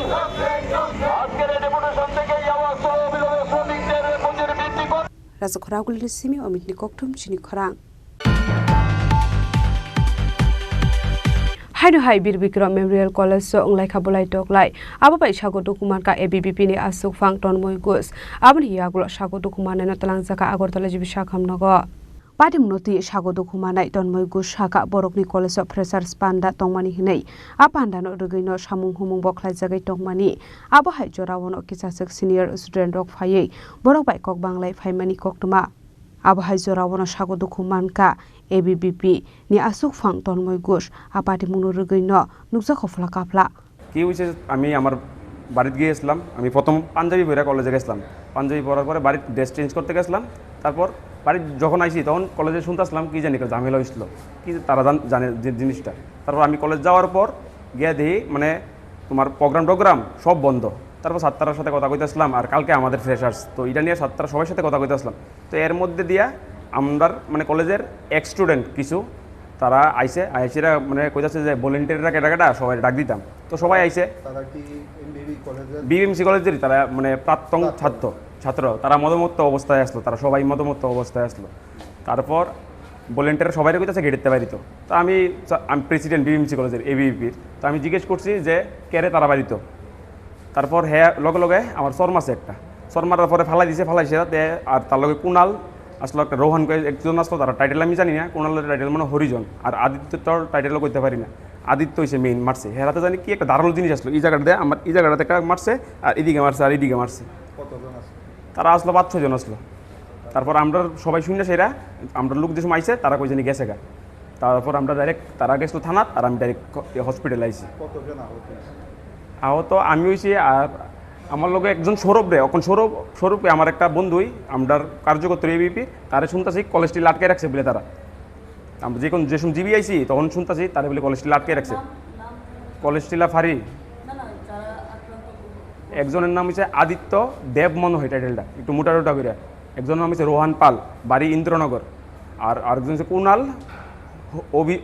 আজকের এই ডেপুটেশন থেকে আওয়াজ সহ অবিলম্বে শ্রমিকদের মজুরি বৃদ্ধি করুন। Raja Khorang Simi Omit ni Koktum Chini Khorang Haino Hai Bir Bikram Memorial College so onglai khabulai toklai abo bai sago dokuman ka ABBP ni asuk phang tonmoi gus abni yagulo sago dokuman na talang jaka Agartala jibi sakhamnago Padim noti sago dokumanai tonmoi gus saka borokni college of freshers panda tongmani hinai apanda no rugaino samung humung boklai jagai tongmani abo hai jorawono kisasek senior student rok phaiei borok bai kok banglai phaimani koktuma abo hai jorawono sago dokuman ka ABBP ni asuk phang tonmoi gus apati munu rugaino nukja khofla kapla কি হইছে আমি আমার বাড়িতে গিয়েছিলাম আমি প্রথম পাঞ্জাবি পরে কলেজে গেছিলাম পাঞ্জাবি পরার পরে বাড়িতে ড্রেস চেঞ্জ করতে গেছিলাম তারপর বাড়ি যখন আইছি তখন কলেজে শুনতেছিলাম কি জানি ঝামেলা হয়েছিল কি তারা জানে যে জিনিসটা তারপর আমি কলেজ যাওয়ার পর গিয়ে দেখি মানে তোমার প্রোগ্রাম সব বন্ধ তারপর ছাত্রদের সাথে কথা কইতেছিলাম আর কালকে আমাদের ফ্রেশার্স তো এটা নিয়ে ছাত্ররা সবার সাথে কথা কইতেছিলাম তো এর মধ্যে দিয়া আমরা মানে কলেজের এক্স স্টুডেন্ট কিছু তারা আইসেরা মানে কইতাছে যে ভলেন্টিয়াররা কেটা সবাই ডাক দিতাম তো সবাই আইসে বিএমসি কলেজের তারা মানে প্রাক্তন ছাত্র তারা মদমত্ত অবস্থায় আসলো তারা সবাই মদমত্ত অবস্থায় আসলো তারপর ভলেন্টিয়ার সবাই কইতাছে গেটেতে বাড়িত তো আমি প্রেসিডেন্ট বিএমসি কলেজের এবিপির তো আমি জিজ্ঞেস করছি যে কেরে তারা বাড়িত তারপর হ্যাঁ লগে আমার শর্মা আছে একটা শর্মার পরে ফালাইছে আর তার লগে কুনাল আসলে একটা রোহান একজন আসলো তারা টাইটেল আমি জানি না কোনালের টাইটেল মানে হরিজন আর আদিত্যর টাইটেলও করতে পারি না আদিত্য হয়েছে মেইন মারছে হেরাতে জানি কি একটা ধারালো জিনিস আসলো এই জায়গাটা দেয় আমার এই জায়গাটাতে একটা মারছে আর এদিকে মারছে তারা আসলো 5-6 জন আসলো তারপর আমরা সবাই শুনে সেরা আমরা লোক যে সময় আইসে তারা কই জানি গেছে গা তারপর আমরা ডাইরেক্ট তারা গেছিলো থানাত আর আমি ডাইরেক্ট হসপিটালে আইসি আহত আমি হয়েছি আর আমার লোক একজন সৌরভ রে এখন সৌরভে আমার একটা বন্ধুই আমরা কার্যকর্তা এবিপি তারা শুনতেছি কলেজটি আটকে রাখছে বলে তারা আমরা যে সময় জিবি আইসি তখন শুনতেছি তারা বলে কলেজটি আটকে রাখছে কলেজটিলা ফারি একজনের নাম হচ্ছে আদিত্য দেব মনে হয় টাইটেলটা একটু মোটা করে একজনের নাম হচ্ছে রোহান পাল বাড়ি ইন্দ্রনগর আর আরেকজন হচ্ছে কুনাল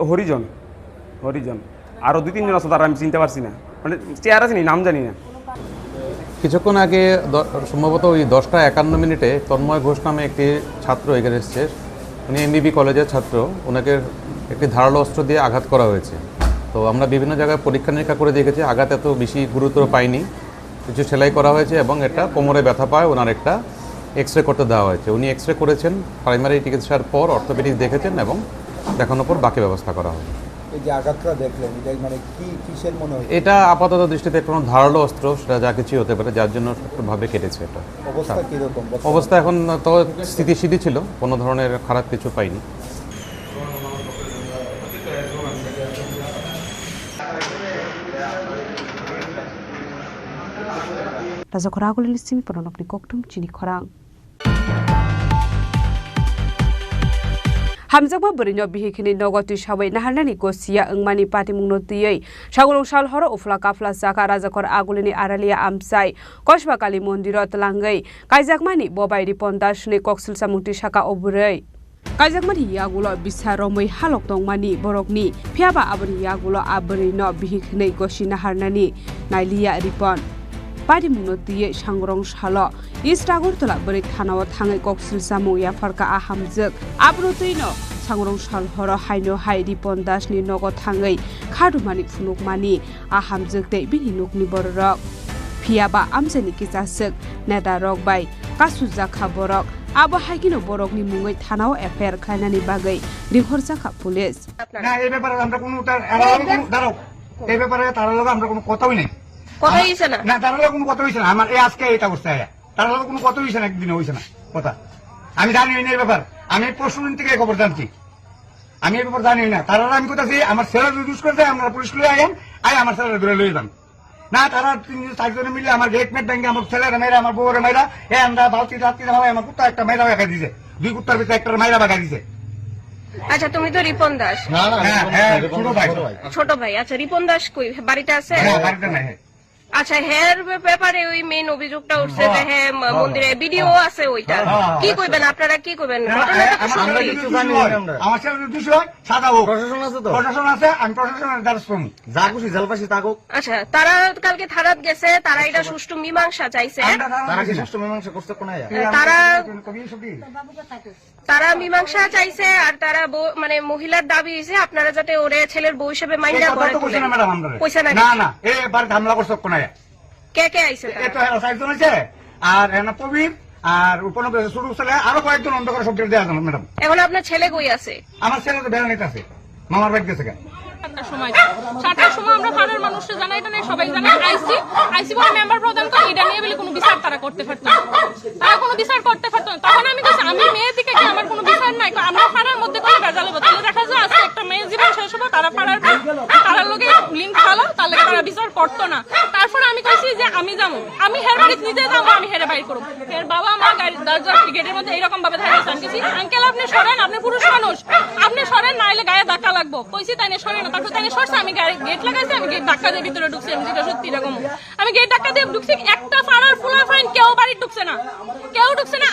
হরিজন আরও 2-3 জন আছে তারা আমি চিনতে পারছি না মানে চেয়ার আছে নাম জানি না কিছুক্ষণ আগে সম্ভবত ওই 10টা 51 মিনিটে তন্ময় ঘোষ নামে একটি ছাত্র এখানে এসছে উনি এমবিবি কলেজের ছাত্র, ওনাকে একটি ধারালো অস্ত্র দিয়ে আঘাত করা হয়েছে। তো আমরা বিভিন্ন জায়গায় পরীক্ষা নিরীক্ষা করে দেখেছি, আঘাত এত বেশি গুরুতর পাইনি, কিছু সেলাই করা হয়েছে এবং একটা কোমরে ব্যথা পায়, ওনার একটা এক্সরে করতে দেওয়া হয়েছে। উনি এক্সরে করেছেন, প্রাইমারি চিকিৎসার পর অর্থোপেডিক্স দেখেছেন এবং দেখানোর পর বাকি ব্যবস্থা করা হবে। এই যে আঘাতটা দেখলেন, এটা মানে কি কিসের মনে হয়? এটা আপাতত দৃষ্টিতে কোনো ধারালো অস্ত্র, সেটা যা কিছু হতে পারে, যার জন্য ভাবে কেটেছে। এটা অবস্থা কিরকম? অবস্থা এখন তো স্থিতিশীলই ছিল, কোনো ধরনের খারাপ কিছু পাইনি। Raja Khorang lisimi Pranab ni Koktum Chini Khorang. Hamjaba Berino Bihikini Nogoti Shaway Nahanani Gosia Ngmani Pati Munotiyai Shagulong Shal Horo Ufla Kafla Saka Razakor Agulini Aralia Amsai Koshba Kali Mondiro Tlangai Kaijakmani Bobai Ripondashni Koksil Samuti Shaka Oburei Kaijakmani Yagulo Bisaromoi Halok Dongmani Borokni Piaba Abri Yagulo Abrino Bihikini Goshina Harnani Nailia Ripon Padi Munotiye Shangrong Shalo East Agurtala Beri Tanawa Tangai Koksil Samu Yafarka Ahamzik Abrotuino Sangrong Shal Horo Haino Haidi Pondashni Nogo Tangai Kadumani Funukmani Ahamzik De Bini Nukni Borok Piaba Amseni Kisasik Neda Rok Bay Kasuzaka Borok Abo Hagino Borok ni Mungai Tanawa Affair Kainani Bagay Rihorzaka Police না এই ব্যাপারে আমরা কোনো দাঁড়াও এই ব্যাপারে তার লগে আমরা কোনো কথাই নেই কথা হইছে না না তার লগে কোনো কথা হইছে না আমার এই আজকে এটা অবস্থা তার লগে কোনো কথা হইছে না একদিন হইছে না কথা আমি জানি না এই ব্যাপার আমি পরশুদিন থেকে খবর জানছি আমি এই ব্যাপার জানি না তারা আমি কোথাছি আমার ছেলে রিডিউস করতে আমরা পুলিশ লয়ে আই আমার ছেলে ধরে লয়ে যান না তারা তিন চারজনে মিলে আমার গেটমেট ব্যাংকে আমার ছেলেরা মেয়েরা আমার বউরে মেয়েরা আমরা বালতি রাত্রি আমার কুত্তা একটা মেয়েরা বাগা দিছে দুই কুত্তার ভিতরে একটা মেয়েরা বাগা দিছে আচ্ছা তুমি তো রিপন দাস ছোট ভাই আচ্ছা রিপন দাস কই বাড়িতে আছে আচ্ছা হের ব্যাপারে ওই মেইন অভিযোগটা উঠছে যে হ্যাঁ মন্দিরে ভিডিও আছে ওইটা কি কইবেন আপনারা কি কইবেন আমার ছেলে বিষয় সাদা হোক প্রশাসন আছে তো প্রশাসন আছে আমি প্রশাসনের দ্বারস্থ হই যা খুশি জলপাশি থাকুক আচ্ছা তারা কালকে থানাত গেছে তারা এটা সুষ্ঠু মীমাংসা চাইছে তারা কি সুষ্ঠু মীমাংসা করতে কোন তারা মীমাংসা চাইছে আর তারা মানে মহিলার দাবি হইছে আপনারা যাতে ওরে ছেলের বউ হিসেবে মাইনা করে পয়সা না না এবার হামলা করছ কোন কে কে আইছে এত সাইজন আছে আর এনা প্রবীর আর উপনগর শুরু ছেলে আরো কয়েকজন অন্ধকার শব্দ দেয়া জানো ম্যাডাম এখন আপনার ছেলে কই আছে আমার ছেলে তো বেড়ানিতে আছে মামার বাড়ি গেছে কেন 7টার সময় আমরা পাড়ার মানুষকে জানাই এটা নেই সবাই জানাই আইসি বলে মেম্বার প্রদান করে এটা নিয়ে বলে কোনো বিচার তারা করতে পারতো না তারা কোনো বিচার করতে পারতো না তখন আমি বলছি আমি মেয়ে থেকে কি আমার কোনো বিচার নাই আমরা পাড়ার মধ্যে করে ভেজালে তাহলে দেখা যায় আজকে একটা মেয়ে জীবন শেষ হবে তারা পাড়ার লোকে লিঙ্ক ভালো তাহলে তারা বিচার করতো না তারপরে আমি কইছি যে আমি যাবো আমি হের বাড়িতে নিজে যাবো আমি হেরে বাইর করবো হের বাবা মা গেটের মধ্যে এইরকম ভাবে ধারে আনতেছি আঙ্কেল আপনি সরেন আপনি পুরুষ মানুষ আপনি সরেন নাইলে গায়ে ধাক্কা লাগবো কইছি তাই না সরেন তারপর তাই সরছে আমি গেট লাগাইছি আমি গেট ধাক্কা দিয়ে ভিতরে ঢুকছি আমি যেটা সত্যি এরকম আমি গেট ধাক্কা দিয়ে ঢুকছি একটা পাড়ার ফুলা ফাইন কেউ বাড়ি ঢুকছে না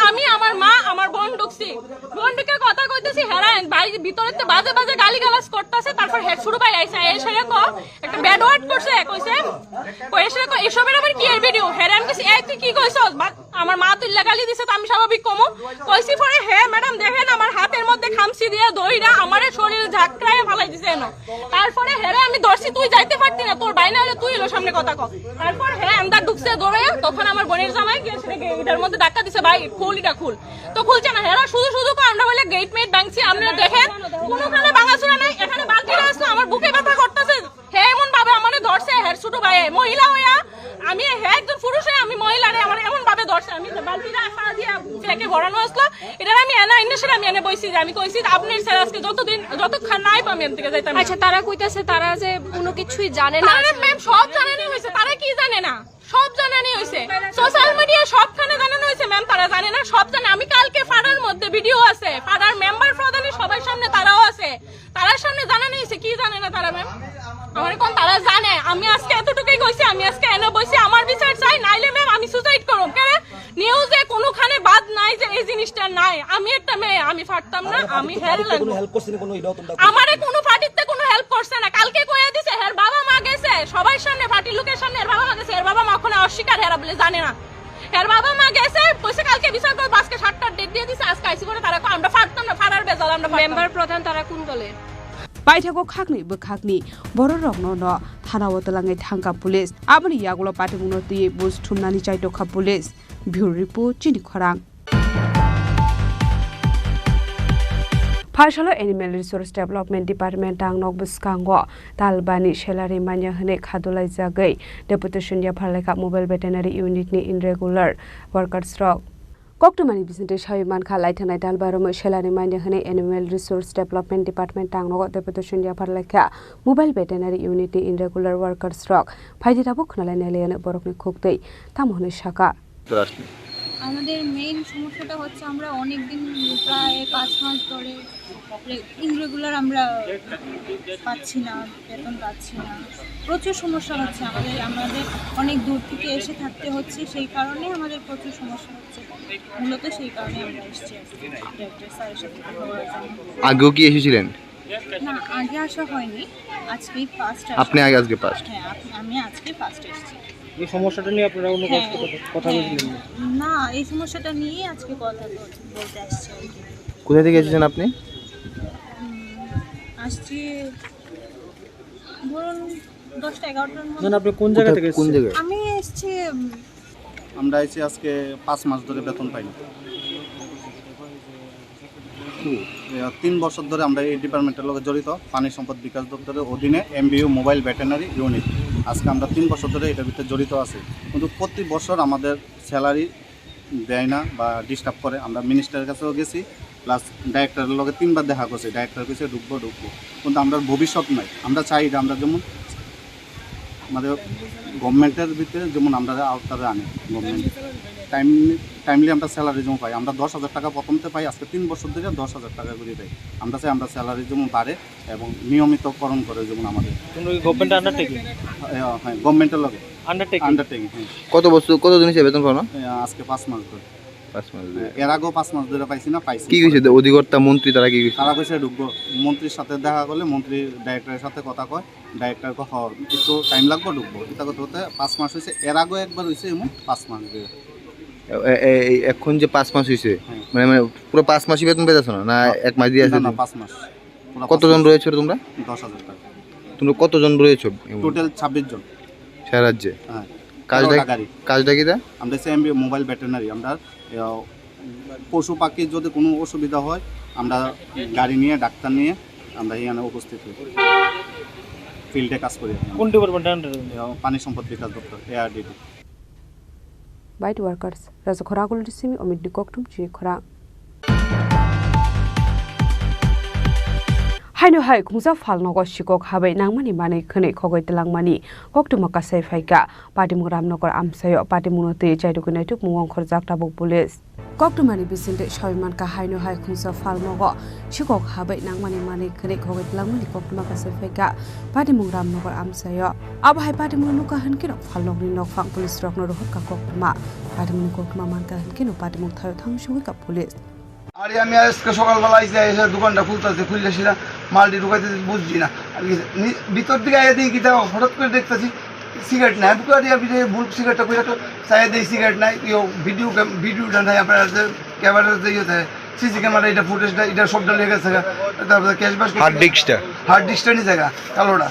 আমি আমার মা আমার বোন ঢুকছি বোন ঢুকে কথা কইতেছি হেরাইন বাড়ির ভিতরে বাজে বাজে গালি গালাজ করতেছে তারপর হেড শুরু পাই আইছে এসে একটা ব্যাড ওয়ার্ড করছে কইছে এসবের আবার কি এর ভিডিও হেরান কইছে এই তুই কি কইছ আমার মা তুই গালি দিছে তো আমি স্বাভাবিক কমো কইছি পরে হ্যাঁ ম্যাডাম দেখেন আমার হাতের মধ্যে খামসি দিয়ে দইরা আমার শরীর ঝাঁকড়ায় ফালাই দিছে এনো তারপরে হেরে আমি দর্শি তুই যাইতে পারতি না তোর বাইনা হলে তুই এলো সামনে কথা কর তারপর হ্যাঁ আমরা ঢুকছে দৌড়ে তখন আমার বোনের জামাই গেছে এটার মধ্যে ধাক্কা দিছে ভাই খুল এটা খুল তো খুলছে না হেরা শুধু শুধু আমরা বলে গেট মেট ভাঙছি আপনারা দেখেন কোনোখানে ভাঙাচুরা নাই এখানে বালতিটা আসলো আমার বুকে ব্যথা করতেছে হে এমন ভাবে আমারে ধরছে হের ছোট ভাই মহিলা হইয়া আমি হ্যাঁ একজন পুরুষ হয়ে আমি মহিলা রে আমার এমন ভাবে ধরছে আমি বালতিটা পা দিয়ে ফেকে ভরানো আসলো এটা আমি আমি এনে বইছি যে আমি কইছি আপনার স্যার আজকে যতক্ষণ নাই পামি এর থেকে যাইতাম আচ্ছা তারা কইতাছে তারা যে কোনো কিছুই জানে না ম্যাম সব জানেনি হইছে তারা কি জানে না সব জানানি হইছে সোশ্যাল মিডিয়া সবখানে জানানো হইছে ম্যাম তারা জানে না সব জানে আমি কালকে ফাড়ার মধ্যে ভিডিও আছে ফাড়ার মেম্বার প্রধানের সবার সামনে তারাও আছে তারার সামনে জানানো হইছে কি জানে না তারা ম্যাম আমার কোন তারা জানে আমি আজকে এতটুকুই কইছি আমি আজকে এনে বইছি আমার বিচার চাই নাইলে ম্যাম আমি সুসাইড করব কেন নিউজে কোনোখানে বাদ নাই যে এই জিনিসটা নাই আমি একটা মেয়ে আমি ফাটতাম না আমি হেল্প করছি না কোনো ইডাও তোমরা আমারে কোনো পার্টিতে কোনো হেল্প করছে না কালকে কইয়া দিছে হের বাবা মা গেছে সবার সামনে পার্টি লোকের সামনে হের বাবা মা গেছে হের বাবা মা ওখানে অস্বীকার হেরা বলে জানে না হের বাবা মা গেছে কইছে কালকে বিচার করব আজকে 7টার ডেট দিয়ে দিছে আজকে আইসি করে তারা আমরা ফাটতাম না ফাড়ার বেজাল মেম্বার প্রধান তারা কোন দলের Paithago khakni bekhakni bororok no no thanawo talangai thangka police aboni yagulo patimuno ti bus thumnani chaito kha police bureau report Chini Khorang Phashalo Animal Resource Development Department ang nok buskango talbani salary manya hne khadulai jagai deputation ya phaleka mobile veterinary unit ni irregular workers rok Koktumani Vicente Shaiman Khalai Tanai Dalbarum Shelani Mandahane Animal Resource Development Department Tango Deputation Yaparlaka Mobile Veterinary Unity in Regular Workers Rock Paidabuk Nalanelian Borokni Kukte Tamone Shaka আমাদের main সমস্যাটা হচ্ছে আমরা অনেক দিন প্রায় 5 মাস ধরে ইনরেগুলার আমরা পাচ্ছি না বেতন পাচ্ছি না প্রচুর সমস্যা হচ্ছে আমাদের অনেক দূর থেকে এসে থাকতে হচ্ছে সেই কারণে আমাদের প্রচুর সমস্যা হচ্ছে মূলত সেই কারণে আমরা এসেছি ডাক্তার স্যারের সাথে কথা বলার জন্য আগেও কি এসেছিলেন না আগে আসা হয়নি আজকেই ফার্স্ট আপনি আজকে ফার্স্ট হ্যাঁ আমি আজকে ফার্স্ট এসেছি এই সমস্যাটা নিয়ে আপনারা অন্য কথা বলছিলেন না এই সমস্যাটা নিয়ে আজকে কথা বলতে আসছি কোথা থেকে এসেছেন আপনি আসছি ধরুন 10টা 11টার মধ্যে না আপনি কোন জায়গা থেকে এসেছেন আমি এসেছি আমরা এসে আজকে 5 মাস ধরে বেতন পাইনি 3 বছর ধরে আমরা এই ডিপার্টমেন্টের লগে জড়িত পানি সম্পদ বিকাশ দপ্তরের অধীনে এমবিইউ মোবাইল ভেটেরিনারি ইউনিট আজকে আমরা 3 বছর ধরে এটার ভিতরে জড়িত আছি কিন্তু প্রতি বছর আমাদের স্যালারি দেয় না বা ডিস্টার্ব করে আমরা মিনিস্টারের কাছেও গেছি প্লাস ডাইরেক্টরের লগে 3 বার দেখা করছি ডাইরেক্টর কইছে ঢুকবো কিন্তু আমরা ভবিষ্যৎ নাই আমরা চাই যে আমরা যেমন আমাদের গভর্নমেন্টের ভিতরে যেমন আমরা আওতারে আনি গভর্নমেন্ট টাইমলি আমরা স্যালারি যেমন পাই আমরা 10,000 টাকা প্রথমতে পাই আজকে 3 বছর ধরে 10,000 টাকা করে পাই আমরা চাই আমরা স্যালারি যেমন বাড়ে এবং নিয়মিতকরণ করে যেমন আমাদের গভর্নমেন্ট আন্ডারটেকিং হ্যাঁ গভর্নমেন্টের লগে আন্ডারটেকিং কত বছর কত দিন হিসেবে বেতন পাওয়া আজকে 5 মাস ধরে 5 মাস ধরে এর আগেও 5 মাস ধরে পাইছি না পাইছি কি কইছে অধিকর্তা মন্ত্রী তারা কি কইছে তারা কইছে ঢুকবো মন্ত্রীর সাথে দেখা করলে মন্ত্রী ডাইরেক্টরের সাথে কথা কয় ডাইরেক্টর কহ একটু টাইম লাগবে ঢুকবো এটা কথা হতে 5 মাস হইছে এর আগেও একবার হইছে এমন 5 মাস ধরে এখন যে 5 মাস হইছে মানে পুরো 5 মাসই বেতন পেয়েছ না এক মাস দিয়ে আছে না 5 মাস কতজন রয়েছে তোমরা 10,000 টাকা তোমরা কতজন রয়েছে টোটাল 26 জন সারা রাজ্যে হ্যাঁ কাজটা কি দা আমরা এমবি মোবাইল ভেটেরিনারি আমরা পশু পাখির যদি কোনো অসুবিধা হয় আমরা গাড়ি নিয়ে ডাক্তার নিয়ে আমরা এখানে উপস্থিত হই ফিল্ডে কাজ করি কোন ডিপার্টমেন্ট আন্ডারে পানি সম্পদ বিকাশ দপ্তর ARDD Bite workers Raza Khoragul Disimi Omid Koktum Chini Khorang Haino hai khungsa falno go shikok habai nangmani mane khane khogoi telangmani koktuma kasai phaika Patimung Ramnogor amsayo Patimunote chaidukune tuk mungong khorjak tabuk police Koktumani Vicente Shaiman ka haino hai khungsa falno go shikok habai nangmani mane khane khogoi telangmani koktuma kasai phaika Patimung Ramnogor amsayo ab hai Patimung nuka hankino falnogni nokfang police rokno rohot ka koktuma Patimung koktuma manka hankino Patimung thayo thamshugoi ka police আরে আমি আজকে সকালবেলা এসে দোকানটা খুলতেছি খুললে সেটা মালটি ঢুকাইতে বুঝছি না ভিতর দিকে আগে দিই কিটা হঠাৎ করে দেখতেছি সিগারেট নাই বুকে ভুল সিগারেটটা করে চাই দিই সিগারেট নাই ভিডিওটা নাই আপনার ক্যামেরার যে ইয়ে সিসি ক্যামেরা এটা ফুটেজটা এটা সবটা লেগে গেছে তারপরে ক্যাশব্যাক হার্ড ডিস্কটা নিয়ে জায়গা কালোটা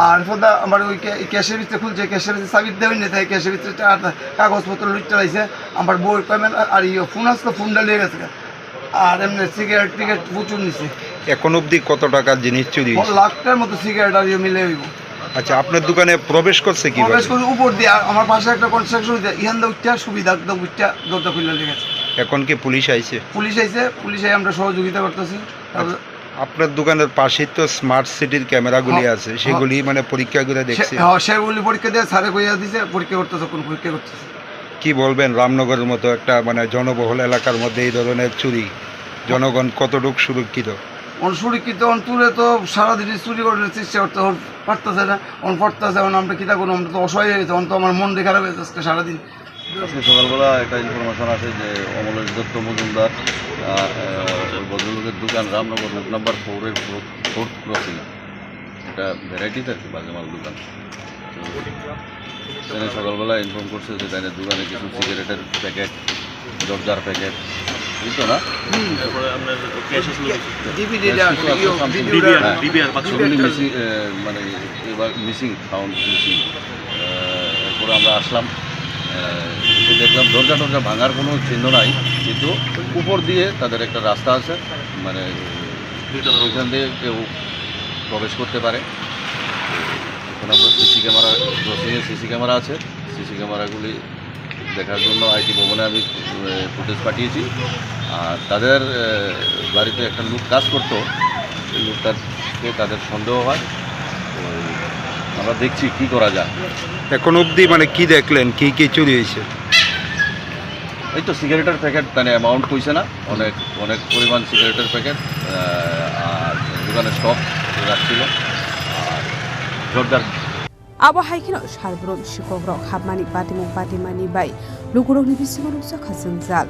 আর সদা আমার ওই ক্যাশের ভিতরে খুলছে ক্যাশের ভিতরে সাবিত দেবেন না তাই ক্যাশের ভিতরে কাগজপত্র লুট চালাইছে আমার বই পেমেন্ট আর ফোন আসতো ফোনটা লেগে গেছে আর এমনি সিগারেট টিকেট প্রচুর নিচ্ছে এখন অবধি কত টাকার জিনিস চুরি লাখটার মতো সিগারেট আর মিলে হইব আচ্ছা আপনার দোকানে প্রবেশ করছে কি প্রবেশ করে উপর দিয়ে আমার পাশে একটা কনস্ট্রাকশন হইছে ইহান দা উঠটা সুবিধা একদম উঠটা দরজা খুলে লেগেছে এখন কি পুলিশ আইছে পুলিশে আমরা সহযোগিতা করতেছি আপনার দোকানের পাশেই তো স্মার্ট সিটির ক্যামেরাগুলি আছে সেগুলি মানে পরীক্ষা করে দেখছি হ্যাঁ সেগুলি পরীক্ষা দিয়ে স্যারে কইয়া দিয়েছে পরীক্ষা করতেছে কোন পরীক্ষা করতেছে কি বলবেন রামনগরের মতো একটা মানে জনবহুল এলাকার মধ্যে এই ধরনের চুরি জনগণ কতটুকু সুরক্ষিত সুরক্ষিত অন্তরে তো সারাদিনই চুরি করার চেষ্টা করতে পারতেছে না পারতেছে আমরা কিতা করবো আমরা তো অসহায় হয়ে গেছে তো আমার মন খারাপ হয়ে যাচ্ছে সারাদিন সকালবেলা একটা ইনফরমেশন আছে যে অমলেশ দত্ত মজুমদার ভদ্রলোকের দোকান রামনগর রোড নাম্বার 4-এর 4th ক্রসিং এটা ভ্যারাইটিস আর কি বাজেমাল দোকান তো সকালবেলা ইনফর্ম করছে যে তাদের দোকানে কিছু সিগারেটের প্যাকেট দরজার প্যাকেট বুঝতো না তারপরে আপনার ক্যাশ আসলো সেগুলি মিসিং মানে এবার মিসিং সাউন্ড মিসিং এরপরে আমরা আসলাম দেখলাম দরজা টরজা ভাঙার কোনো চিহ্ন নাই কিন্তু উপর দিয়ে তাদের একটা রাস্তা আছে মানে ওইখান দিয়ে কেউ প্রবেশ করতে পারে এখন আমরা সিসি ক্যামেরা ক্রসিংয়ে সিসি ক্যামেরা আছে সিসি ক্যামেরাগুলি দেখার জন্য আইটি ভবনে আমি ফুটেজ পাঠিয়েছি আর তাদের বাড়িতে একটা লোক কাজ করতো সেই লোকটাকে তাদের সন্দেহ হয় আমরা দেখছি কি করা যায় এখন অবধি মানে কি দেখলেন কি কি চুরি হয়েছে এই তো সিগারেটের প্যাকেট মানে অ্যামাউন্ট কইছে না অনেক অনেক পরিমাণ সিগারেটের প্যাকেট আর দোকানে স্টক রাখছিল আর জোরদার abo haikino shalbrom shikogrok habmani patimani bai lukurok ni bisingo sa khasengjal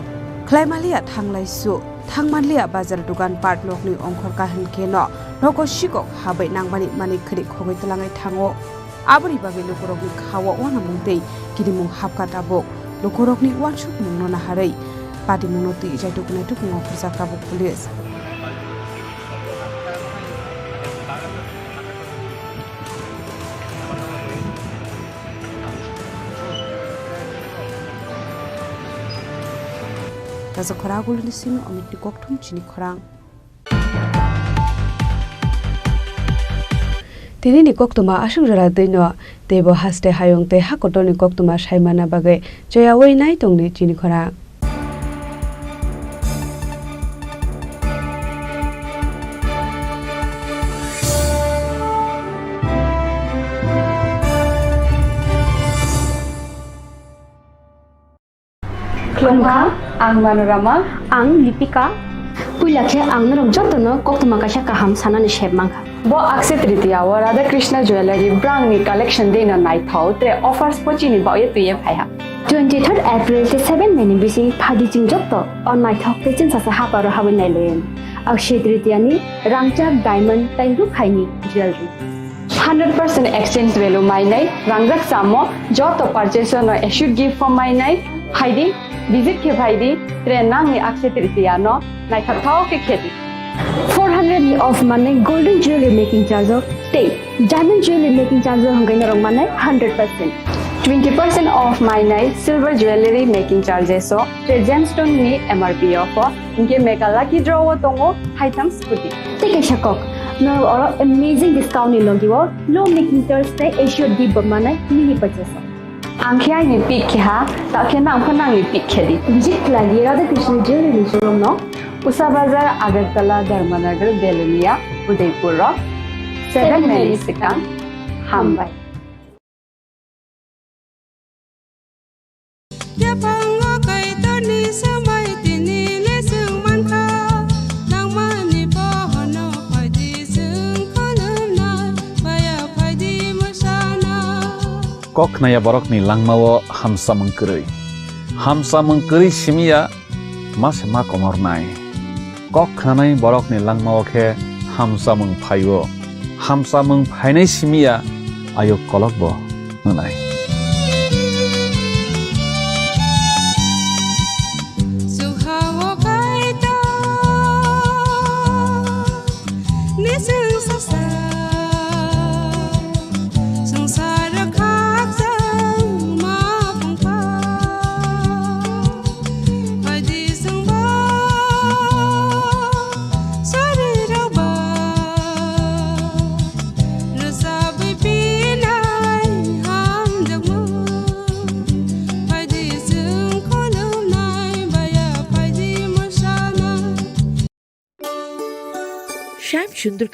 khlaimalia thanglaisu thangmanlia bazar dukan part lokni ongkhor kahin keno noko shikok habai nangmani mani khri khogoi talangai thango aboni babe lukurok ni khawa ona mungtei kidimung hapka tabok lukurok ni wanshuk mungno na harai patimung noti jaitukune tukungo khurjakabok police Raza Khoragul ni sinu amit ni kokthum Chini Khorang Tini ni koktuma ashuk jara deino debo haste hayong te hakoto ni koktuma saimana bagai joya wei nai tong ni Chini Khorang Klongka, ang Manorama, ang Lipika. Puilakhe ang narong jotono koktuma kaisa kaham sanani shebmangka. Bo akse tritiya wa Radha Krishna Jewelry brand ni collection dena nai thau tre offers pochini ba ye tuye phaiha. 23rd April se 7 May ni bisi phadi jing jotto on nai thau te chin sa ha paro ha nai len. Akshe tritiya ni rangchak diamond tai ru khaini jewelry. 100% exchange value mai nai rangjak samo joto purchase no should give for mai nai haidi visit ke bhaidi trenang ni akse tritiya no nai thau ke kheti 400 of money golden jewelry making charge of stay diamond jewelry making charge hangai na rong manai 100% 20% off my night silver jewelry making charges so gemstone ni MRP of inke meka lucky draw tongo item scooty take a shakok no or amazing discount ni logiwo low making charge te assured give manai mini purchase Angkhya ni pick kha ta khena phana ni pick khedi visit lagi Radha Krishna Jewelry showroom no Usa Bazar Agartala Dharmanagar Belunia Udaipur Rock 7 May Sikang Hambai Kok naya borok ni langmawo hamsa mengkeri simia mas ma komor nai kok khanai borok ni langmawo khe hamsa mengphainai simia ayo kolok bo nai Sham Sundur